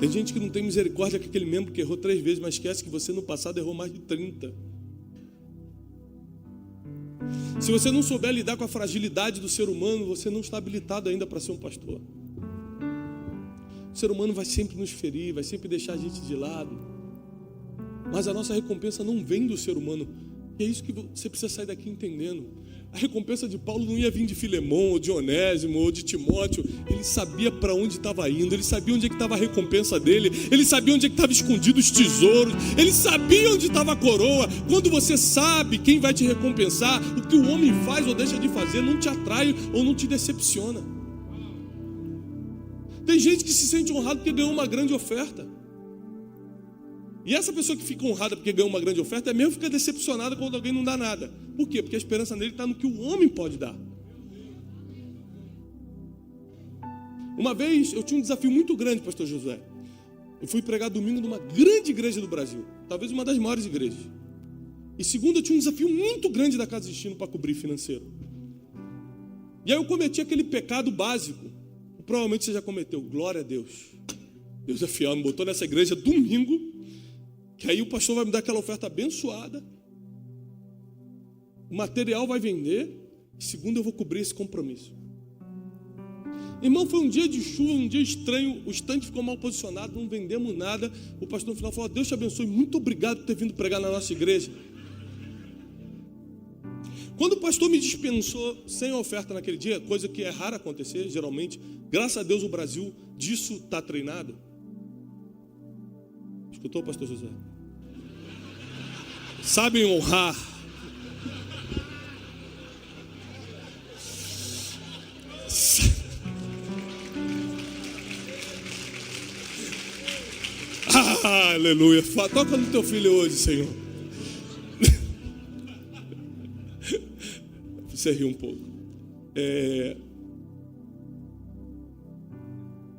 Tem gente que não tem misericórdia com aquele membro que errou 3 vezes, mas esquece que você no passado errou mais de 30. Se você não souber lidar com a fragilidade do ser humano, você não está habilitado ainda para ser um pastor. O ser humano vai sempre nos ferir, vai sempre deixar a gente de lado. Mas a nossa recompensa não vem do ser humano. E é isso que você precisa sair daqui entendendo. A recompensa de Paulo não ia vir de Filemão, ou de Onésimo, ou de Timóteo. Ele sabia para onde estava indo, ele sabia onde é que estava a recompensa dele, ele sabia onde é que estava escondido os tesouros, ele sabia onde estava a coroa. Quando você sabe quem vai te recompensar, o que o homem faz ou deixa de fazer não te atrai ou não te decepciona. Tem gente que se sente honrado porque ganhou uma grande oferta. E essa pessoa que fica honrada porque ganhou uma grande oferta é mesmo fica decepcionada quando alguém não dá nada. Por quê? Porque a esperança nele está no que o homem pode dar. Uma vez eu tinha um desafio muito grande, pastor Josué. Eu fui pregar domingo numa grande igreja do Brasil, talvez uma das maiores igrejas. E segundo, eu tinha um desafio muito grande da Casa Destino para cobrir financeiro. E aí eu cometi aquele pecado básico. Provavelmente você já cometeu, glória a Deus. Deus é fiel, me botou nessa igreja domingo, que aí o pastor vai me dar aquela oferta abençoada, o material vai vender, e segundo eu vou cobrir esse compromisso. Irmão, foi um dia de chuva, um dia estranho, o estande ficou mal posicionado, não vendemos nada. O pastor no final falou, Deus te abençoe, muito obrigado por ter vindo pregar na nossa igreja. Quando o pastor me dispensou sem oferta naquele dia, coisa que é rara acontecer, geralmente, graças a Deus o Brasil disso está treinado. Escutou, pastor José? Sabem honrar. Aleluia. Toca no teu filho hoje, Senhor. Você riu um pouco.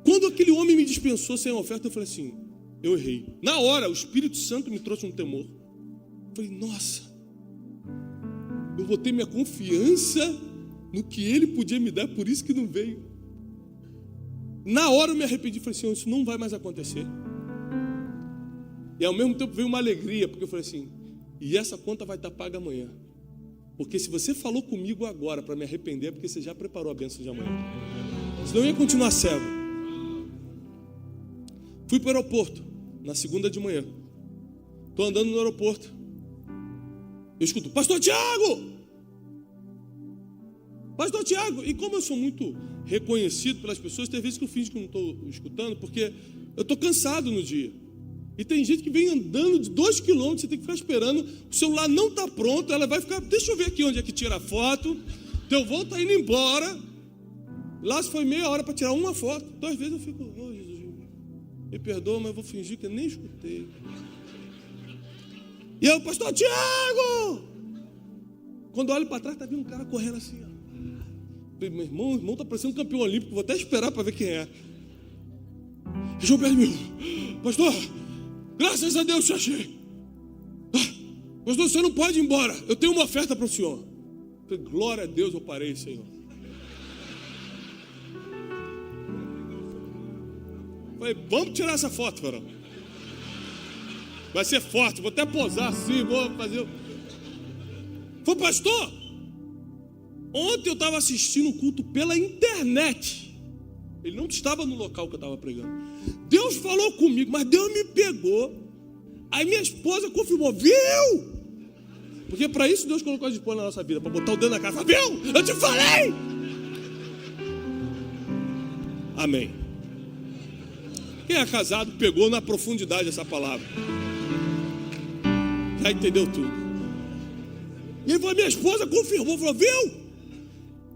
Quando aquele homem me dispensou sem oferta, eu falei assim, eu errei. Na hora, o Espírito Santo me trouxe um temor. Eu falei, nossa, eu botei minha confiança no que ele podia me dar, por isso que não veio. Na hora eu me arrependi, falei, Senhor, isso não vai mais acontecer. E ao mesmo tempo veio uma alegria, porque eu falei assim, e essa conta vai estar paga amanhã. Porque se você falou comigo agora para me arrepender, é porque você já preparou a bênção de amanhã. Senão eu ia continuar cego. Fui para o aeroporto, na segunda de manhã. Estou andando no aeroporto. Eu escuto, Pastor Tiago! Pastor Tiago! E como eu sou muito reconhecido pelas pessoas, tem vezes que eu finjo que não estou escutando, porque eu estou cansado no dia. E tem gente que vem andando de 2 quilômetros, você tem que ficar esperando, o celular não está pronto, ela vai ficar, deixa eu ver aqui onde é que tira a foto, teu voo está indo embora, lá se foi meia hora para tirar uma foto, então às vezes eu fico, oh Jesus, me perdoa, mas eu vou fingir que eu nem escutei. E eu, Pastor Tiago! Quando eu olho para trás, está vindo um cara correndo assim, ó. Falei, meu irmão está parecendo campeão olímpico, vou até esperar para ver quem é. João perto de mim, pastor, graças a Deus te achei. Pastor, você não pode ir embora, eu tenho uma oferta para o senhor. Falei, glória a Deus, eu parei, Senhor. Falei, vamos tirar essa foto, varão. Vai ser forte, vou até posar assim, vou fazer. Falei, pastor, ontem eu estava assistindo o culto pela internet. Ele não estava no local que eu estava pregando. Deus falou comigo, mas Deus me pegou. Aí minha esposa confirmou, viu? Porque para isso Deus colocou a esposa na nossa vida, para botar o dedo na cara, viu? Eu te falei! Amém. Quem é casado pegou na profundidade essa palavra. Já entendeu tudo. E ele falou, minha esposa confirmou, falou, viu?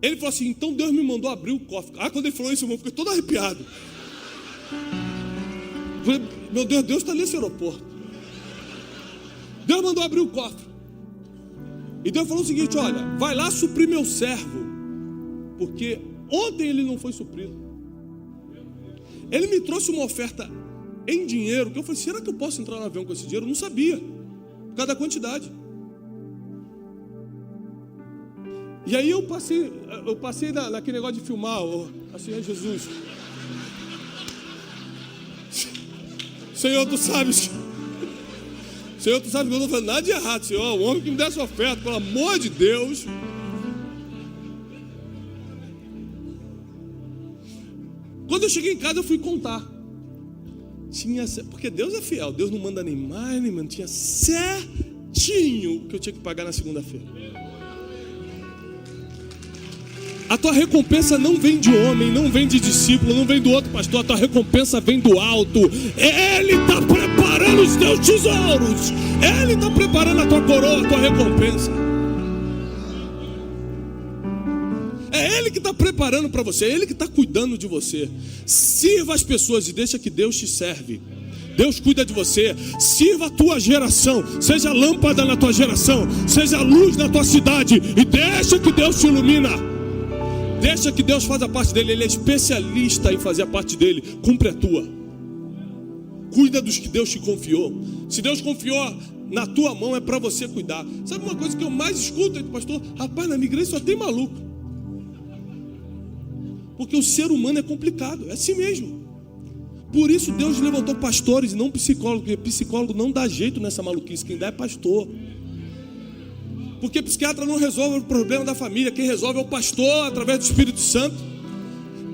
Ele falou assim, então Deus me mandou abrir o cofre. Quando ele falou isso, eu fiquei todo arrepiado. Eu falei, meu Deus, Deus está nesse aeroporto. Deus mandou abrir o cofre. E Deus falou o seguinte, olha, vai lá suprir meu servo, porque ontem ele não foi suprido. Ele me trouxe uma oferta em dinheiro, que eu falei, será que eu posso entrar no avião com esse dinheiro? Eu não sabia, por causa da quantidade. E aí eu passei naquele negócio de filmar, assim, é Jesus. Senhor, tu sabes. Senhor, tu sabes que eu não estou fazendo nada de errado, Senhor. O homem que me desse oferta, pelo amor de Deus. Quando eu cheguei em casa, eu fui contar. Porque Deus é fiel, Deus não manda nem mais, nem menos. Tinha certinho o que eu tinha que pagar na segunda-feira. A tua recompensa não vem de homem, não vem de discípulo, não vem do outro pastor. A tua recompensa vem do alto. Ele está preparando os teus tesouros. Ele está preparando a tua coroa, a tua recompensa. É Ele que está preparando para você. É Ele que está cuidando de você. Sirva as pessoas e deixa que Deus te serve. Deus cuida de você. Sirva a tua geração. Seja lâmpada na tua geração. Seja luz na tua cidade. E deixa que Deus te ilumina. Deixa que Deus faça a parte dele. Ele é especialista em fazer a parte dele. Cumpre a tua. Cuida dos que Deus te confiou. Se Deus confiou na tua mão, é para você cuidar. Sabe uma coisa que eu mais escuto, pastor? Rapaz, na minha igreja só tem maluco. Porque o ser humano é complicado. É assim mesmo. Por isso Deus levantou pastores e não psicólogos. Porque psicólogo não dá jeito nessa maluquice. Quem dá é pastor. Porque psiquiatra não resolve o problema da família. Quem resolve é o pastor através do Espírito Santo.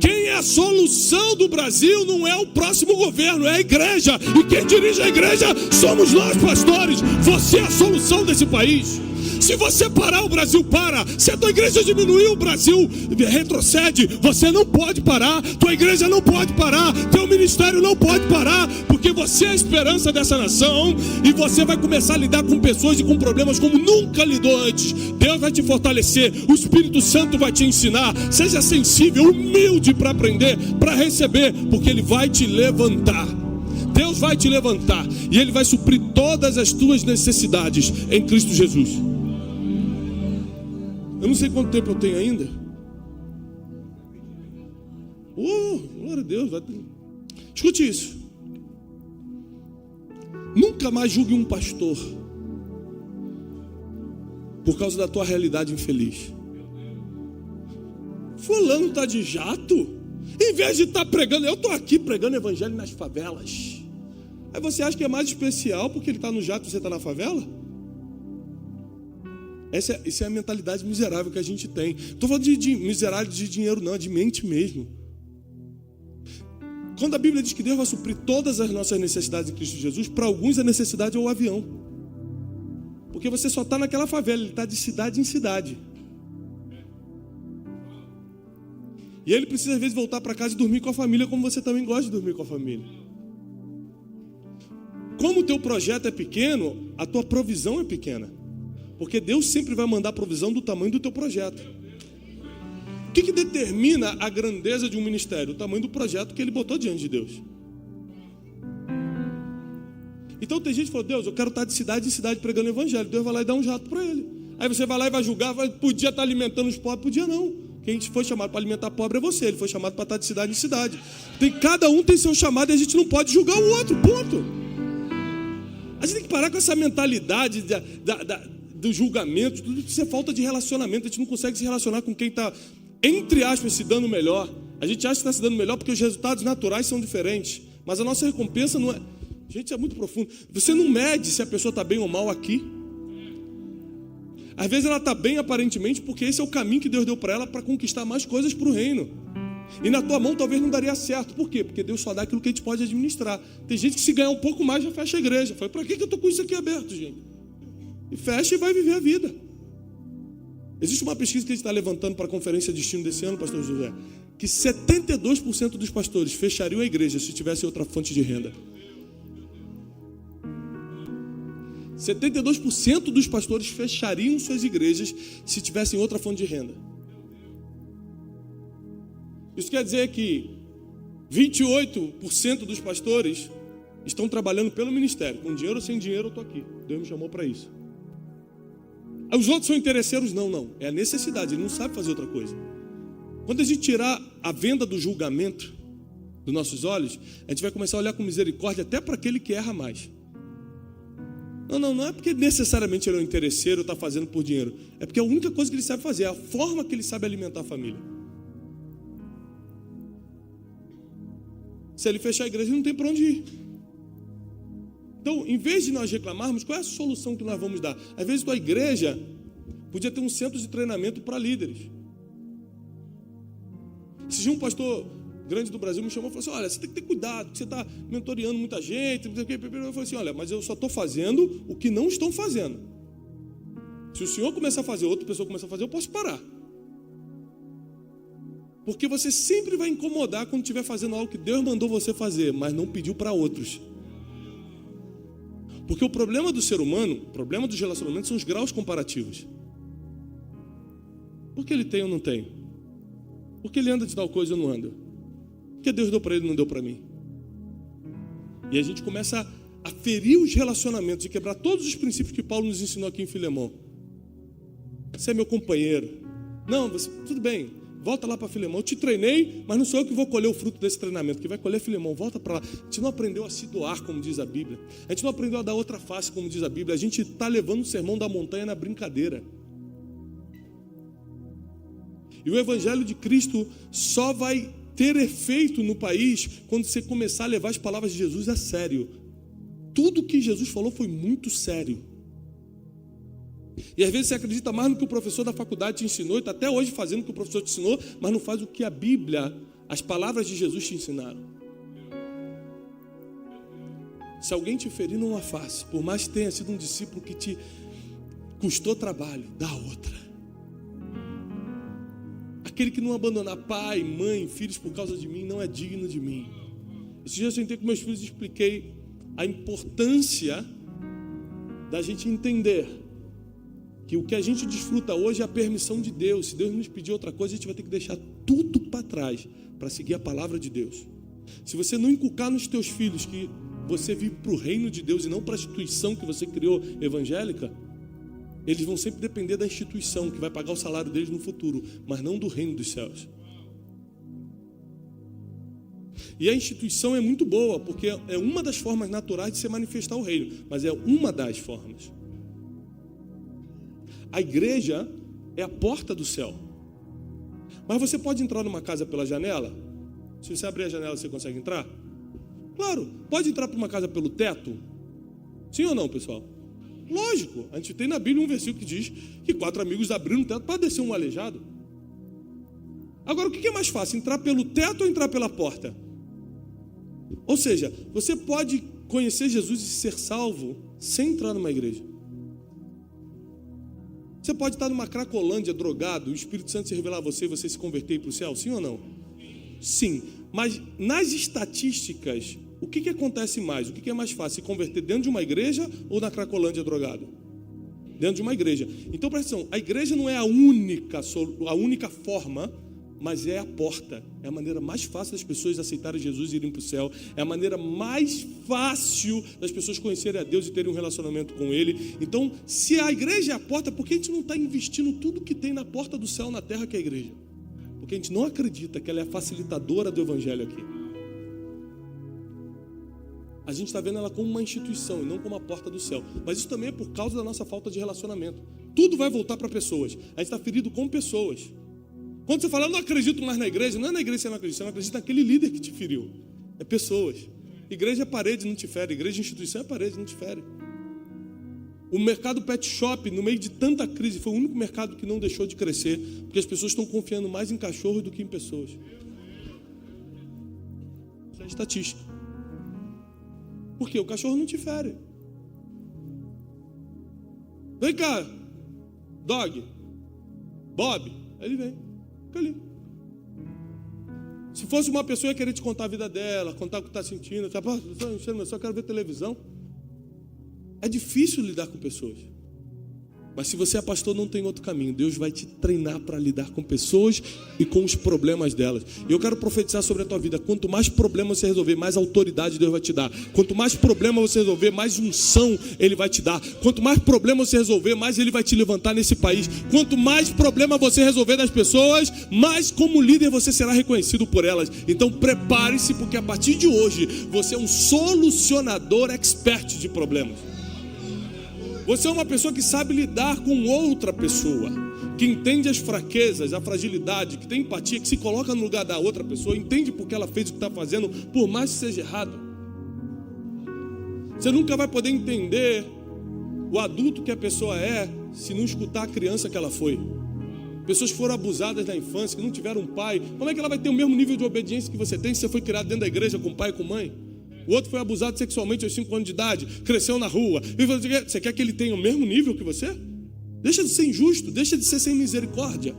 Quem é a solução do Brasil não é o próximo governo, é a igreja. E quem dirige a igreja somos nós, pastores. Você é a solução desse país. Se você parar, o Brasil para. Se a tua igreja diminuir, o Brasil retrocede. Você não pode parar, tua igreja não pode parar, teu ministério não pode parar, porque você é a esperança dessa nação, e você vai começar a lidar com pessoas e com problemas como nunca lidou antes. Deus vai te fortalecer, o Espírito Santo vai te ensinar. Seja sensível, humilde para aprender, para receber, porque Ele vai te levantar. Deus vai te levantar e Ele vai suprir todas as tuas necessidades em Cristo Jesus. Eu não sei quanto tempo eu tenho ainda. Glória a Deus. Escute isso. Nunca mais julgue um pastor por causa da tua realidade infeliz. Fulano está de jato. Em vez de estar pregando, eu estou aqui pregando evangelho nas favelas. Aí você acha que é mais especial porque ele está no jato e você está na favela? Essa é a mentalidade miserável que a gente tem. Estou falando de miserável de dinheiro não, é de mente mesmo. Quando a Bíblia diz que Deus vai suprir todas as nossas necessidades em Cristo Jesus, para alguns a necessidade é o avião. Porque você só está naquela favela, ele está de cidade em cidade. E ele precisa às vezes voltar para casa e dormir com a família, como você também gosta de dormir com a família. Como o teu projeto é pequeno, a tua provisão é pequena. Porque Deus sempre vai mandar provisão do tamanho do teu projeto. O que determina a grandeza de um ministério? O tamanho do projeto que ele botou diante de Deus. Então tem gente que falou, Deus, eu quero estar de cidade em cidade pregando o evangelho. Deus vai lá e dá um jato para ele. Aí você vai lá e vai julgar, podia estar alimentando os pobres, podia não. Quem foi chamado para alimentar pobre é você, ele foi chamado para estar de cidade em cidade. Cada um tem seu chamado e a gente não pode julgar o outro, ponto. A gente tem que parar com essa mentalidade do julgamento, tudo isso é falta de relacionamento. A gente não consegue se relacionar com quem está, entre aspas, se dando melhor. A gente acha que está se dando melhor porque os resultados naturais são diferentes, mas a nossa recompensa não é. Gente, é muito profundo. Você não mede se a pessoa está bem ou mal aqui. Às vezes ela está bem aparentemente porque esse é o caminho que Deus deu para ela para conquistar mais coisas para o reino. E na tua mão talvez não daria certo. Por quê? Porque Deus só dá aquilo que a gente pode administrar. Tem gente que se ganhar um pouco mais já fecha a igreja. Fala, para que eu estou com isso aqui aberto, gente? E fecha e vai viver a vida. Existe uma pesquisa que a gente está levantando para a conferência de destino desse ano, pastor José, que 72% dos pastores fechariam a igreja se tivesse outra fonte de renda. 72% dos pastores fechariam suas igrejas se tivessem outra fonte de renda. Isso quer dizer que 28% dos pastores estão trabalhando pelo ministério. Com dinheiro ou sem dinheiro eu estou aqui. Deus me chamou para isso. Os outros são interesseiros? Não. É a necessidade, ele não sabe fazer outra coisa. Quando a gente tirar a venda do julgamento dos nossos olhos, a gente vai começar a olhar com misericórdia até para aquele que erra mais. Não é porque necessariamente ele é um interesseiro ou está fazendo por dinheiro. É porque a única coisa que ele sabe fazer é a forma que ele sabe alimentar a família. Se ele fechar a igreja, não tem para onde ir. Então, em vez de nós reclamarmos, qual é a solução que nós vamos dar? Às vezes, tua igreja podia ter um centro de treinamento para líderes. Esse dia um pastor grande do Brasil me chamou e falou assim, olha, você tem que ter cuidado, porque você está mentoreando muita gente. Eu falei assim, olha, mas eu só estou fazendo o que não estão fazendo. Se o senhor começar a fazer, outra pessoa começar a fazer, eu posso parar. Porque você sempre vai incomodar quando estiver fazendo algo que Deus mandou você fazer, mas não pediu para outros. Porque o problema do ser humano, o problema dos relacionamentos são os graus comparativos. Por que ele tem ou não tem? Por que ele anda de tal coisa ou não anda? Porque Deus deu para ele e não deu para mim. E a gente começa a ferir os relacionamentos e quebrar todos os princípios que Paulo nos ensinou aqui em Filemão. Você é meu companheiro. Não, tudo bem, volta lá para Filemão. Eu te treinei, mas não sou eu que vou colher o fruto desse treinamento. Quem vai colher é Filemão, volta para lá. A gente não aprendeu a se doar, como diz a Bíblia. A gente não aprendeu a dar outra face, como diz a Bíblia. A gente está levando o sermão da montanha na brincadeira. E o Evangelho de Cristo só vai ter efeito no país quando você começar a levar as palavras de Jesus a sério. Tudo que Jesus falou foi muito sério. E às vezes você acredita mais no que o professor da faculdade te ensinou, e está até hoje fazendo o que o professor te ensinou, mas não faz o que a Bíblia, as palavras de Jesus te ensinaram. Se alguém te ferir numa face, por mais que tenha sido um discípulo que te custou trabalho, dá outra. Aquele que não abandonar pai, mãe, filhos por causa de mim, não é digno de mim. Esse dia eu sentei com meus filhos e expliquei a importância da gente entender que o que a gente desfruta hoje é a permissão de Deus. Se Deus nos pedir outra coisa, a gente vai ter que deixar tudo para trás para seguir a palavra de Deus. Se você não inculcar nos teus filhos que você vive para o reino de Deus e não para a instituição que você criou evangélica, eles vão sempre depender da instituição que vai pagar o salário deles no futuro, mas não do reino dos céus. E a instituição é muito boa, porque é uma das formas naturais de se manifestar o reino, mas é uma das formas. A igreja é a porta do céu. Mas você pode entrar numa casa pela janela? Se você abrir a janela, você consegue entrar? Claro. Pode entrar para uma casa pelo teto? Sim ou não, pessoal? Lógico. A gente tem na Bíblia um versículo que diz que 4 amigos abriram o teto para descer um aleijado. Agora, o que é mais fácil? Entrar pelo teto ou entrar pela porta? Ou seja, você pode conhecer Jesus e ser salvo sem entrar numa igreja. Você pode estar numa Cracolândia, drogado, o Espírito Santo se revelar a você e você se converter para o céu, sim ou não? Sim, mas nas estatísticas, o que acontece mais? O que é mais fácil, se converter dentro de uma igreja ou na Cracolândia drogado? Dentro de uma igreja. Então presta atenção, a igreja não é a única forma, mas é a porta. É a maneira mais fácil das pessoas aceitarem Jesus e irem para o céu. É a maneira mais fácil das pessoas conhecerem a Deus e terem um relacionamento com Ele. Então, se a igreja é a porta, por que a gente não está investindo tudo que tem na porta do céu na terra que é a igreja? Porque a gente não acredita que ela é a facilitadora do evangelho aqui. A gente está vendo ela como uma instituição e não como a porta do céu. Mas isso também é por causa da nossa falta de relacionamento. Tudo vai voltar para pessoas. A gente está ferido com pessoas. Quando você fala, eu não acredito mais na igreja, não é na igreja que você não acredita naquele líder que te feriu. É pessoas. Igreja é parede, não te fere. Igreja é instituição, é parede, não te fere. O mercado pet shop, no meio de tanta crise, foi o único mercado que não deixou de crescer, porque as pessoas estão confiando mais em cachorros do que em pessoas. Isso é estatística. Por quê? O cachorro não te fere. Vem cá, dog, Bob. Aí ele vem, fica ali. Se fosse uma pessoa, ia querer te contar a vida dela, contar o que está sentindo. Só quero ver televisão. É difícil lidar com pessoas. Mas se você é pastor, não tem outro caminho. Deus vai te treinar para lidar com pessoas e com os problemas delas. E eu quero profetizar sobre a tua vida. Quanto mais problema você resolver, mais autoridade Deus vai te dar. Quanto mais problema você resolver, mais unção Ele vai te dar. Quanto mais problema você resolver, mais Ele vai te levantar nesse país. Quanto mais problema você resolver das pessoas, mais como líder você será reconhecido por elas. Então prepare-se, porque a partir de hoje, você é um solucionador expert de problemas. Você é uma pessoa que sabe lidar com outra pessoa, que entende as fraquezas, a fragilidade, que tem empatia, que se coloca no lugar da outra pessoa, entende porque ela fez o que está fazendo, por mais que seja errado. Você nunca vai poder entender o adulto que a pessoa é se não escutar a criança que ela foi. Pessoas que foram abusadas na infância, que não tiveram um pai, como é que ela vai ter o mesmo nível de obediência que você tem se você foi criado dentro da igreja com pai e com mãe? O outro foi abusado sexualmente aos 5 anos de idade, cresceu na rua. E você quer que ele tenha o mesmo nível que você? Deixa de ser injusto, deixa de ser sem misericórdia.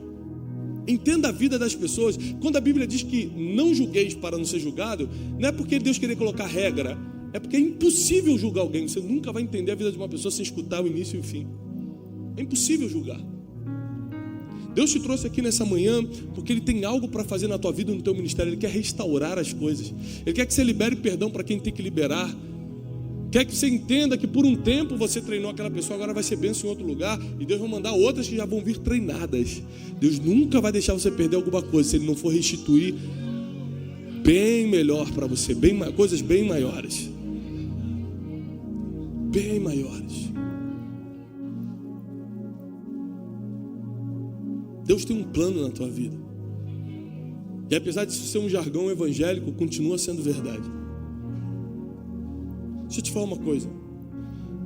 Entenda a vida das pessoas. Quando a Bíblia diz que não julgueis para não ser julgado, não é porque Deus queria colocar regra, é porque é impossível julgar alguém. Você nunca vai entender a vida de uma pessoa sem escutar o início e o fim. É impossível julgar. Deus te trouxe aqui nessa manhã porque Ele tem algo para fazer na tua vida e no teu ministério. Ele quer restaurar as coisas. Ele quer que você libere perdão para quem tem que liberar. Quer que você entenda que por um tempo você treinou aquela pessoa, agora vai ser bênção em outro lugar. E Deus vai mandar outras que já vão vir treinadas. Deus nunca vai deixar você perder alguma coisa se Ele não for restituir bem melhor para você. Coisas bem maiores. Bem maiores. Deus tem um plano na tua vida. E apesar de ser um jargão evangélico, continua sendo verdade. Deixa eu te falar uma coisa.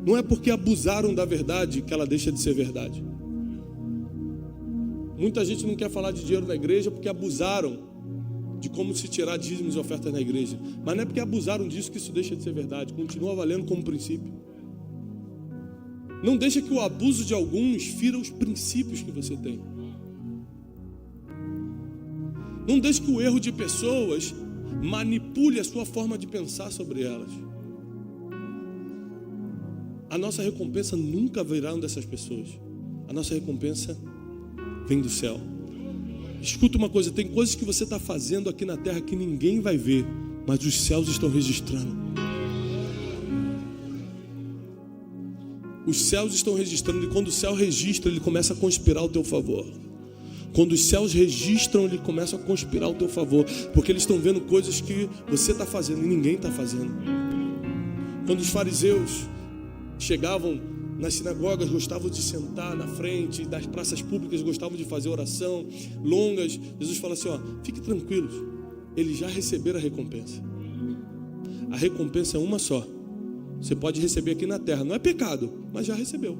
Não é porque abusaram da verdade que ela deixa de ser verdade. Muita gente não quer falar de dinheiro na igreja porque abusaram de como se tirar dízimos e ofertas na igreja. Mas não é porque abusaram disso que isso deixa de ser verdade. Continua valendo como princípio. Não deixa que o abuso de alguns fira os princípios que você tem. Não deixe que o erro de pessoas manipule a sua forma de pensar sobre elas. A nossa recompensa nunca virá dessas pessoas. A nossa recompensa vem do céu. Escuta uma coisa, tem coisas que você está fazendo aqui na terra que ninguém vai ver, mas os céus estão registrando. Os céus estão registrando, e quando o céu registra, ele começa a conspirar ao teu favor. Quando os céus registram, ele começa a conspirar ao teu favor, porque eles estão vendo coisas que você está fazendo e ninguém está fazendo. Quando os fariseus chegavam nas sinagogas, gostavam de sentar na frente das praças públicas, gostavam de fazer oração longas, Jesus fala assim, fiquem tranquilos, eles já receberam a recompensa. A recompensa é uma só. Você pode receber aqui na terra, não é pecado, mas já recebeu.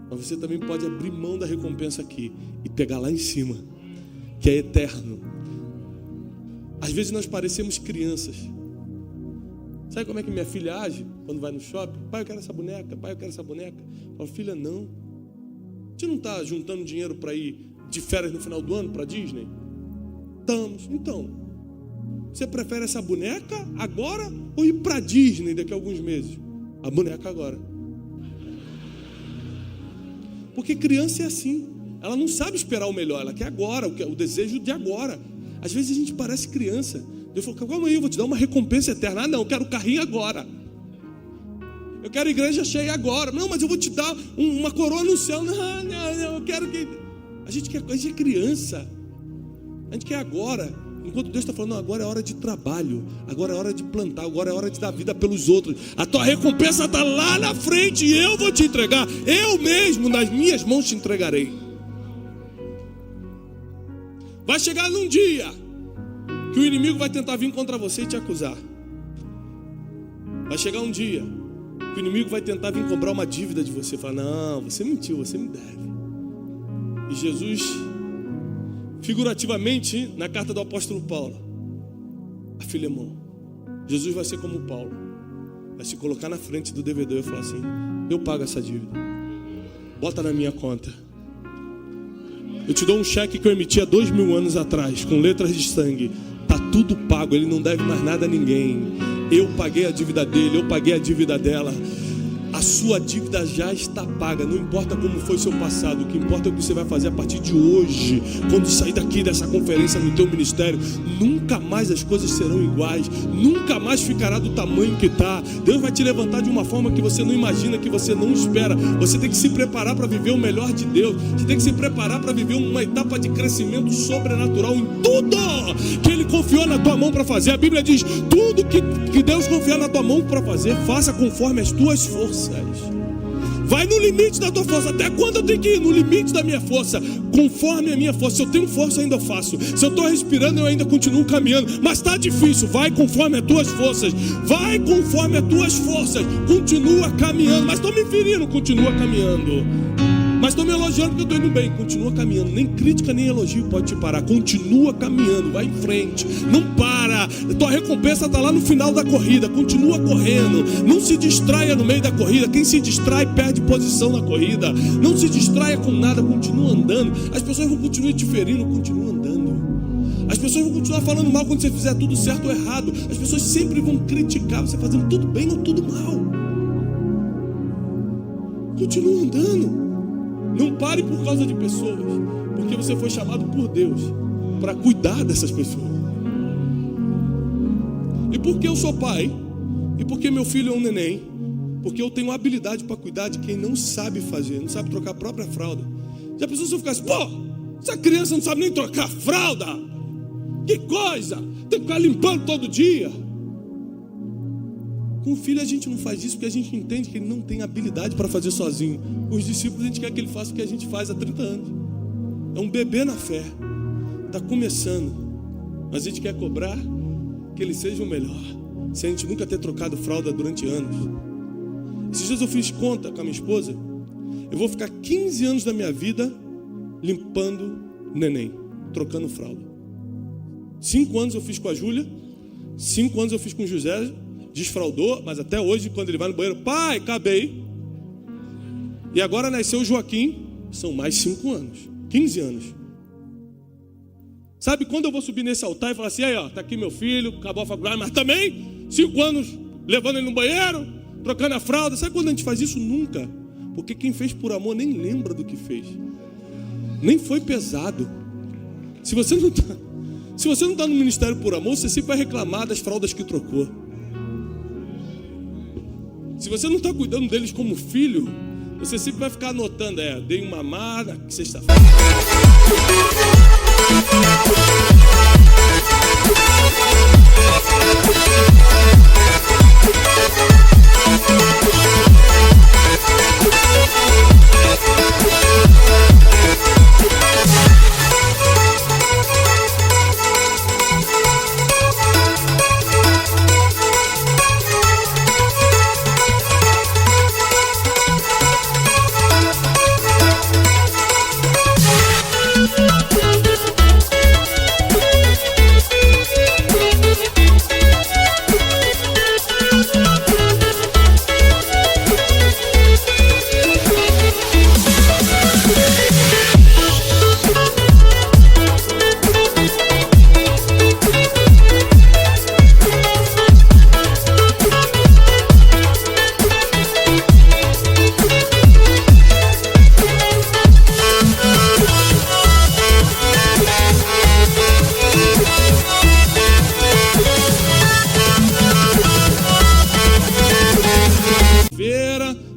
Mas você também pode abrir mão da recompensa aqui e pegar lá em cima, que é eterno. Às vezes nós parecemos crianças. Sabe como é que minha filha age quando vai no shopping? Pai, eu quero essa boneca, pai, eu quero essa boneca. Eu falo, filha, não. Você não está juntando dinheiro para ir de férias no final do ano para Disney? Estamos. Então, você prefere essa boneca agora ou ir para Disney daqui a alguns meses? A boneca agora. Porque criança é assim. Ela não sabe esperar o melhor, ela quer agora, o desejo de agora. Às vezes a gente parece criança. Deus falou, calma aí, eu vou te dar uma recompensa eterna. Ah, não, eu quero o carrinho agora. Eu quero a igreja cheia agora. Não, mas eu vou te dar uma coroa no céu. Não, eu quero que... A gente é criança. A gente quer agora. Enquanto Deus está falando, não, agora é hora de trabalho. Agora é hora de plantar. Agora é hora de dar vida pelos outros. A tua recompensa está lá na frente e eu vou te entregar. Eu mesmo, nas minhas mãos, te entregarei. Vai chegar num dia que o inimigo vai tentar vir contra você e te acusar. Vai chegar um dia que o inimigo vai tentar vir cobrar uma dívida de você. Falar, não, você mentiu, você me deve. E Jesus, figurativamente, na carta do apóstolo Paulo, a Filemão, Jesus vai ser como Paulo. Vai se colocar na frente do devedor e falar assim, eu pago essa dívida. Bota na minha conta. Eu te dou um cheque que eu emiti há 2000 anos atrás, com letras de sangue. Está tudo pago, ele não deve mais nada a ninguém. Eu paguei a dívida dele, eu paguei a dívida dela. A sua dívida já está paga. Não importa como foi seu passado, o que importa é o que você vai fazer a partir de hoje. Quando sair daqui dessa conferência no teu ministério, nunca mais as coisas serão iguais. Nunca mais ficará do tamanho que está. Deus vai te levantar de uma forma que você não imagina, que você não espera. Você tem que se preparar para viver o melhor de Deus. Você tem que se preparar para viver uma etapa de crescimento sobrenatural em tudo que Ele confiou na tua mão para fazer. A Bíblia diz, tudo que Deus confiar na tua mão para fazer, faça conforme as tuas forças. Vai no limite da tua força. Até quando eu tenho que ir? No limite da minha força, conforme a minha força. Se eu tenho força, eu ainda faço. Se eu estou respirando, eu ainda continuo caminhando. Mas está difícil, vai conforme as tuas forças. Vai conforme as tuas forças. Continua caminhando. Mas estou me ferindo, continua caminhando. Mas estou me elogiando porque eu estou indo bem. Continua caminhando. Nem crítica, nem elogio pode te parar. Continua caminhando, vai em frente. Não para. Tua recompensa está lá no final da corrida. Continua correndo. Não se distraia no meio da corrida. Quem se distrai perde posição na corrida. Não se distraia com nada. Continua andando. As pessoas vão continuar te ferindo. Continua andando. As pessoas vão continuar falando mal quando você fizer tudo certo ou errado. As pessoas sempre vão criticar você fazendo tudo bem ou tudo mal. Continua andando. Não pare por causa de pessoas, porque você foi chamado por Deus para cuidar dessas pessoas. E porque eu sou pai, e porque meu filho é um neném, porque eu tenho habilidade para cuidar de quem não sabe fazer, não sabe trocar a própria fralda. Já pensou se eu ficasse, essa criança não sabe nem trocar fralda? Que coisa! Tem que ficar limpando todo dia. Com o filho a gente não faz isso porque a gente entende que ele não tem habilidade para fazer sozinho. Com os discípulos a gente quer que ele faça o que a gente faz há 30 anos. É um bebê na fé. Está começando. Mas a gente quer cobrar que ele seja o melhor. Se a gente nunca ter trocado fralda durante anos. Esses dias eu fiz conta com a minha esposa. Eu vou ficar 15 anos da minha vida limpando neném, trocando fralda. 5 anos eu fiz com a Júlia. 5 anos eu fiz com o José. Desfraldou, mas até hoje, quando ele vai no banheiro, pai, acabei. E agora nasceu o Joaquim, são mais 5 anos, 15 anos. Sabe quando eu vou subir nesse altar e falar assim, aí ó, tá aqui meu filho, acabou a faculdade, mas também 5 anos levando ele no banheiro, trocando a fralda. Sabe quando a gente faz isso? Nunca. Porque quem fez por amor nem lembra do que fez. Nem foi pesado. Se você não está no ministério por amor, você sempre vai reclamar das fraldas que trocou. Se você não está cuidando deles como filho, você sempre vai ficar anotando, dei uma mamada, sexta-feira.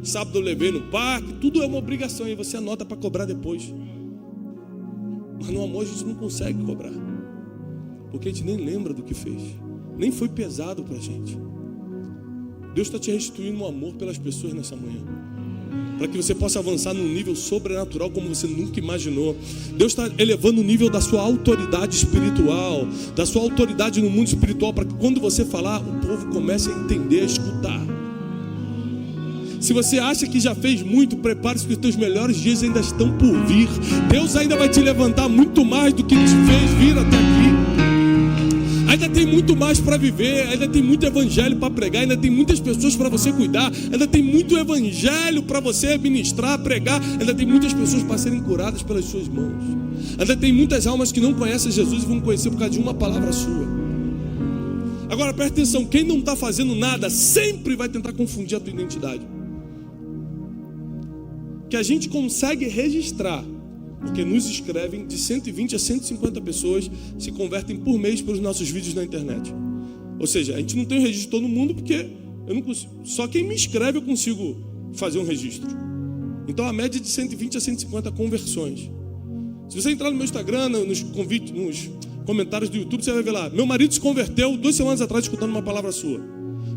Sábado eu levei no parque, tudo é uma obrigação, e você anota para cobrar depois. Mas no amor a gente não consegue cobrar, porque a gente nem lembra do que fez, nem foi pesado para a gente. Deus está te restituindo um amor pelas pessoas nessa manhã, para que você possa avançar num nível sobrenatural como você nunca imaginou. Deus está elevando o nível da sua autoridade espiritual, da sua autoridade no mundo espiritual, para que quando você falar, o povo comece a entender, a escutar. Se você acha que já fez muito, prepare-se que os teus melhores dias ainda estão por vir. Deus ainda vai te levantar muito mais do que te fez vir até aqui. Ainda tem muito mais para viver, ainda tem muito evangelho para pregar, ainda tem muitas pessoas para você cuidar, ainda tem muito evangelho para você ministrar, pregar, ainda tem muitas pessoas para serem curadas pelas suas mãos. Ainda tem muitas almas que não conhecem Jesus e vão conhecer por causa de uma palavra sua. Agora presta atenção, quem não está fazendo nada sempre vai tentar confundir a tua identidade. Que a gente consegue registrar, porque nos escrevem de 120 a 150 pessoas se convertem por mês pelos nossos vídeos na internet. Ou seja, a gente não tem um registro de todo mundo, porque eu não consigo, só quem me escreve eu consigo fazer um registro. Então a média é de 120 a 150 conversões. Se você entrar no meu Instagram, nos comentários do YouTube, você vai ver lá, meu marido se converteu 2 semanas atrás escutando uma palavra sua.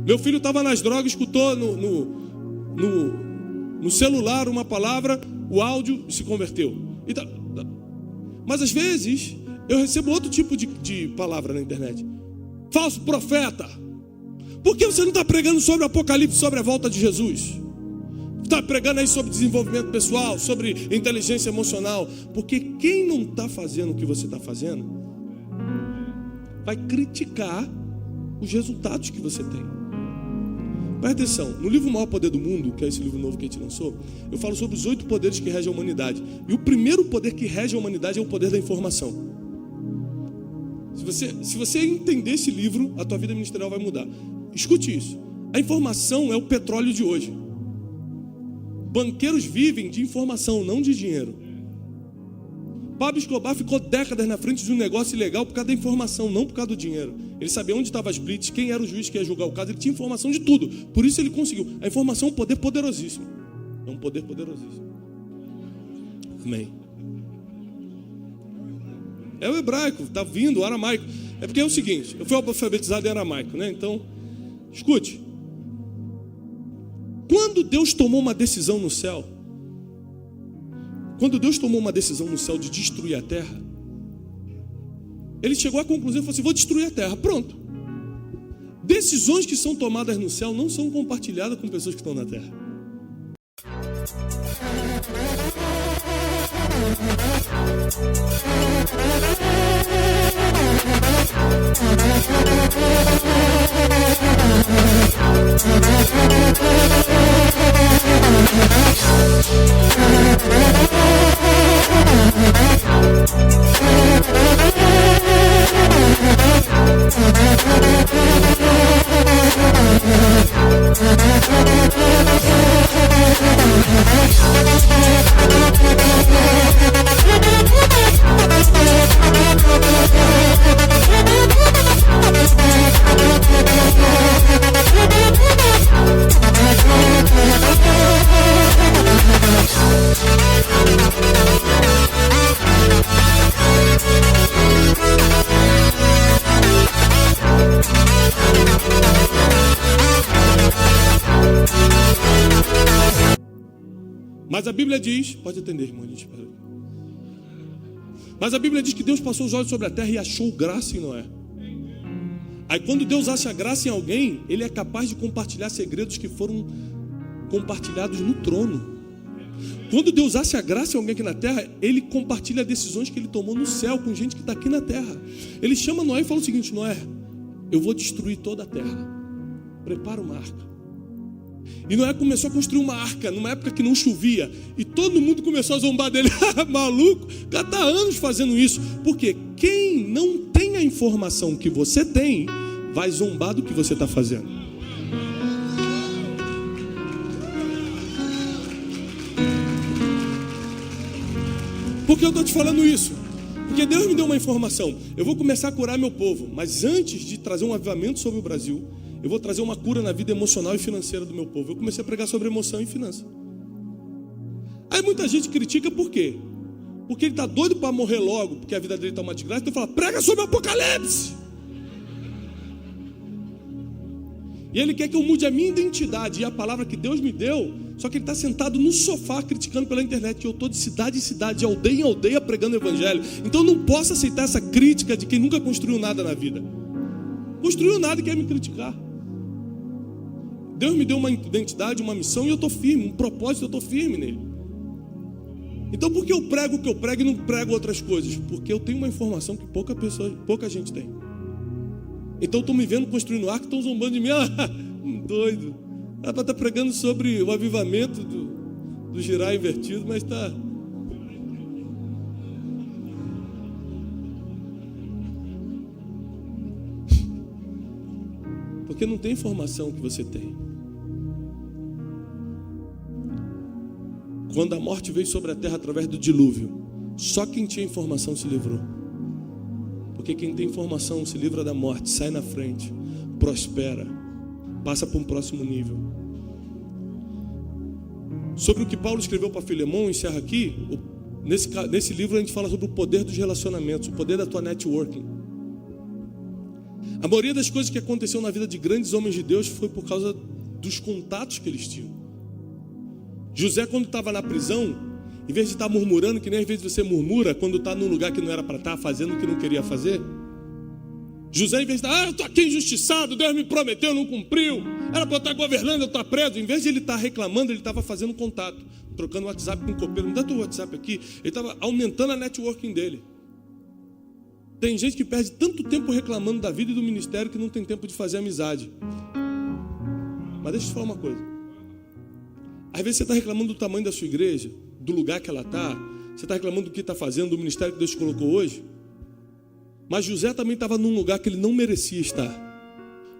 Meu filho estava nas drogas, escutou no celular uma palavra, o áudio, se converteu. Mas às vezes eu recebo outro tipo de palavra na internet. Falso profeta. Por que você não está pregando sobre o Apocalipse, sobre a volta de Jesus? Está pregando aí sobre desenvolvimento pessoal, sobre inteligência emocional. Porque quem não está fazendo o que você está fazendo vai criticar os resultados que você tem. Presta atenção, no livro O Maior Poder do Mundo, que é esse livro novo que a gente lançou, eu falo sobre os 8 poderes que regem a humanidade. E o primeiro poder que rege a humanidade é o poder da informação. Se você entender esse livro, a tua vida ministerial vai mudar. Escute isso. A informação é o petróleo de hoje. Banqueiros vivem de informação, não de dinheiro. Pablo Escobar ficou décadas na frente de um negócio ilegal por causa da informação, não por causa do dinheiro. Ele sabia onde estavam as blitz, quem era o juiz que ia julgar o caso, ele tinha informação de tudo. Por isso ele conseguiu. A informação é um poder poderosíssimo. É um poder poderosíssimo. Amém. É o hebraico, está vindo, o aramaico. É porque é o seguinte, eu fui alfabetizado em aramaico, né? Então, escute. Quando Deus tomou uma decisão no céu, de destruir a terra, ele chegou à conclusão e falou assim: vou destruir a terra, pronto. Decisões que são tomadas no céu não são compartilhadas com pessoas que estão na terra. Mas a Bíblia diz, pode atender, irmão, a gente espera. Mas a Bíblia diz que Deus passou os olhos sobre a terra e achou graça em Noé. Aí quando Deus acha graça em alguém, Ele é capaz de compartilhar segredos que foram compartilhados no trono. Quando Deus acha graça em alguém aqui na terra, Ele compartilha decisões que Ele tomou no céu com gente que está aqui na terra. Ele chama Noé e fala o seguinte: Noé, eu vou destruir toda a terra, prepara uma arca. E Noé começou a construir uma arca numa época que não chovia, e todo mundo começou a zombar dele. Maluco, o cara está há anos fazendo isso. Porque quem não tem a informação que você tem, vai zombar do que você está fazendo. Por que eu estou te falando isso? Porque Deus me deu uma informação. Eu vou começar a curar meu povo, mas antes de trazer um avivamento sobre o Brasil, eu vou trazer uma cura na vida emocional e financeira do meu povo. Eu comecei a pregar sobre emoção e finança. Aí muita gente critica por quê? Porque ele está doido para morrer logo, porque a vida dele está uma desgraça. Então fala, prega sobre o Apocalipse. E ele quer que eu mude a minha identidade e a palavra que Deus me deu. Só que ele está sentado no sofá criticando pela internet. E eu estou de cidade em cidade, de aldeia em aldeia pregando o evangelho. Então eu não posso aceitar essa crítica de quem nunca construiu nada na vida. Construiu nada e quer me criticar. Deus me deu uma identidade, uma missão e eu estou firme. Um propósito, eu estou firme nele. Então por que eu prego o que eu prego e não prego outras coisas? Porque eu tenho uma informação que pouca gente tem. Então estou me vendo construindo arco, estão zombando de mim. Doido. Ela está pregando sobre o avivamento do girar invertido, mas está... Porque não tem informação que você tem. Quando a morte veio sobre a terra através do dilúvio, só quem tinha informação se livrou. Porque quem tem informação se livra da morte, sai na frente, prospera, passa para um próximo nível. Sobre o que Paulo escreveu para Filemão, encerra aqui. Nesse livro a gente fala sobre o poder dos relacionamentos, o poder da tua networking. A maioria das coisas que aconteceu na vida de grandes homens de Deus foi por causa dos contatos que eles tinham. José, quando estava na prisão, em vez de estar murmurando, que nem às vezes você murmura quando está num lugar que não era para estar, fazendo o que não queria fazer. José, em vez de estar, eu estou aqui injustiçado, Deus me prometeu, não cumpriu, era para eu estar governando, eu estou preso. Em vez de ele estar reclamando, ele estava fazendo contato, trocando WhatsApp com o copeiro. Me dá teu WhatsApp aqui. Ele estava aumentando a networking dele. Tem gente que perde tanto tempo reclamando da vida e do ministério que não tem tempo de fazer amizade. Mas deixa eu te falar uma coisa. Às vezes você está reclamando do tamanho da sua igreja, do lugar que ela está, você está reclamando do que está fazendo, do ministério que Deus te colocou hoje. Mas José também estava num lugar que ele não merecia estar.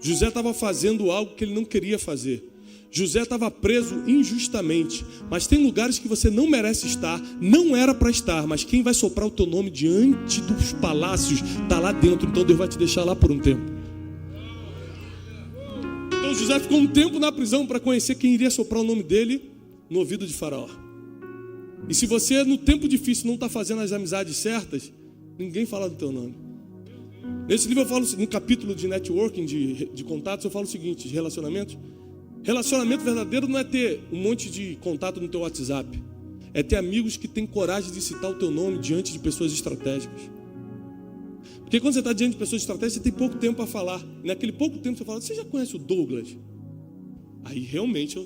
José estava fazendo algo que ele não queria fazer. José estava preso injustamente. Mas tem lugares que você não merece estar, não era para estar, mas quem vai soprar o teu nome diante dos palácios está lá dentro. Então Deus vai te deixar lá por um tempo. Então José ficou um tempo na prisão para conhecer quem iria soprar o nome dele no ouvido de Faraó. E se você no tempo difícil não está fazendo as amizades certas, ninguém fala do teu nome. Nesse livro eu falo, no capítulo de networking, de contatos, eu falo o seguinte, de relacionamentos. Relacionamento verdadeiro não é ter um monte de contato no teu WhatsApp. É ter amigos que têm coragem de citar o teu nome diante de pessoas estratégicas. Porque quando você está diante de pessoas estratégicas, você tem pouco tempo para falar. Naquele pouco tempo você fala, você já conhece o Douglas? Aí realmente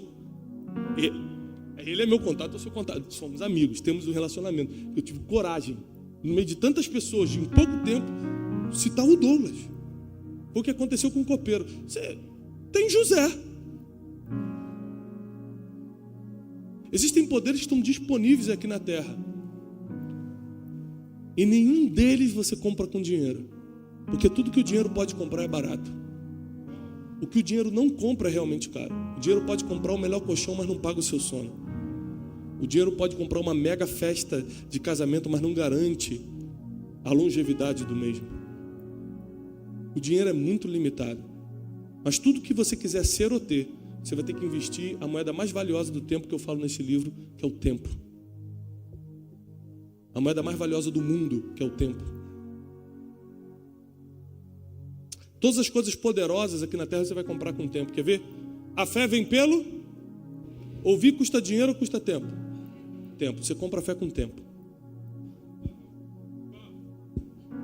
ele é meu contato, eu sou contato. Somos amigos, temos um relacionamento. Eu tive coragem, no meio de tantas pessoas, em pouco tempo, citar o Douglas. Foi o que aconteceu com o copeiro. Você tem José. Existem poderes que estão disponíveis aqui na terra. E nenhum deles você compra com dinheiro. Porque tudo que o dinheiro pode comprar é barato. O que o dinheiro não compra é realmente caro. O dinheiro pode comprar o melhor colchão, mas não paga o seu sono. O dinheiro pode comprar uma mega festa de casamento, mas não garante a longevidade do mesmo. O dinheiro é muito limitado. Mas tudo que você quiser ser ou ter, você vai ter que investir a moeda mais valiosa do tempo que eu falo nesse livro, que é o tempo. A moeda mais valiosa do mundo, que é o tempo. Todas as coisas poderosas aqui na terra você vai comprar com tempo. Quer ver? A fé vem pelo... Ouvir custa dinheiro ou custa tempo? tempo. Você compra fé com tempo.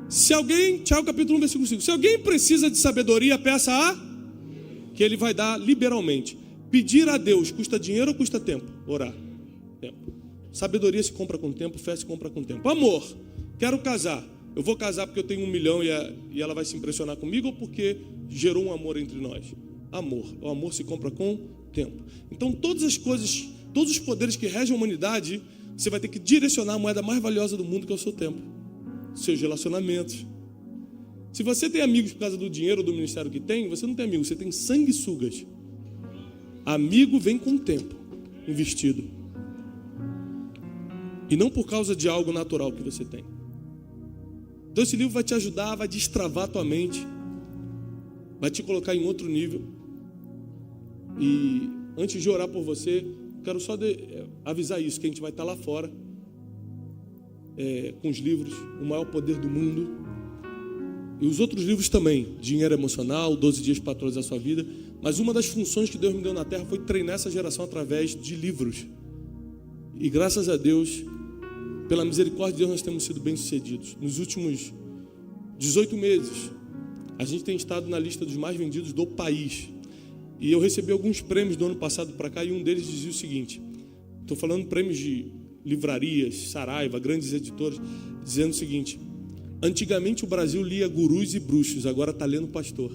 Se alguém, Tiago capítulo 1, versículo 5, se alguém precisa de sabedoria, peça que ele vai dar liberalmente. Pedir a Deus custa dinheiro ou custa tempo? Orar. Tempo. Sabedoria se compra com tempo, fé se compra com tempo. Amor, quero casar. Eu vou casar porque eu tenho 1 milhão e ela vai se impressionar comigo ou porque gerou um amor entre nós? Amor. O amor se compra com tempo. Então todas as coisas, todos os poderes que regem a humanidade, você vai ter que direcionar a moeda mais valiosa do mundo, que é o seu tempo. Seus relacionamentos. Se você tem amigos por causa do dinheiro ou do ministério que tem, você não tem amigos, você tem sanguessugas. Amigo vem com tempo investido. E não por causa de algo natural que você tem. Então esse livro vai te ajudar, vai destravar a tua mente, vai te colocar em outro nível. E antes de orar por você, quero só avisar isso, que a gente vai estar lá fora com os livros O Maior Poder do Mundo e os outros livros também, Dinheiro Emocional, 12 Dias para Atualizar a Sua Vida. Mas uma das funções que Deus me deu na terra foi treinar essa geração através de livros. E graças a Deus, pela misericórdia de Deus, nós temos sido bem-sucedidos. Nos últimos 18 meses, a gente tem estado na lista dos mais vendidos do país. E eu recebi alguns prêmios do ano passado para cá, e um deles dizia o seguinte, estou falando prêmios de livrarias, Saraiva, grandes editoras, dizendo o seguinte: antigamente o Brasil lia gurus e bruxos, agora está lendo pastor.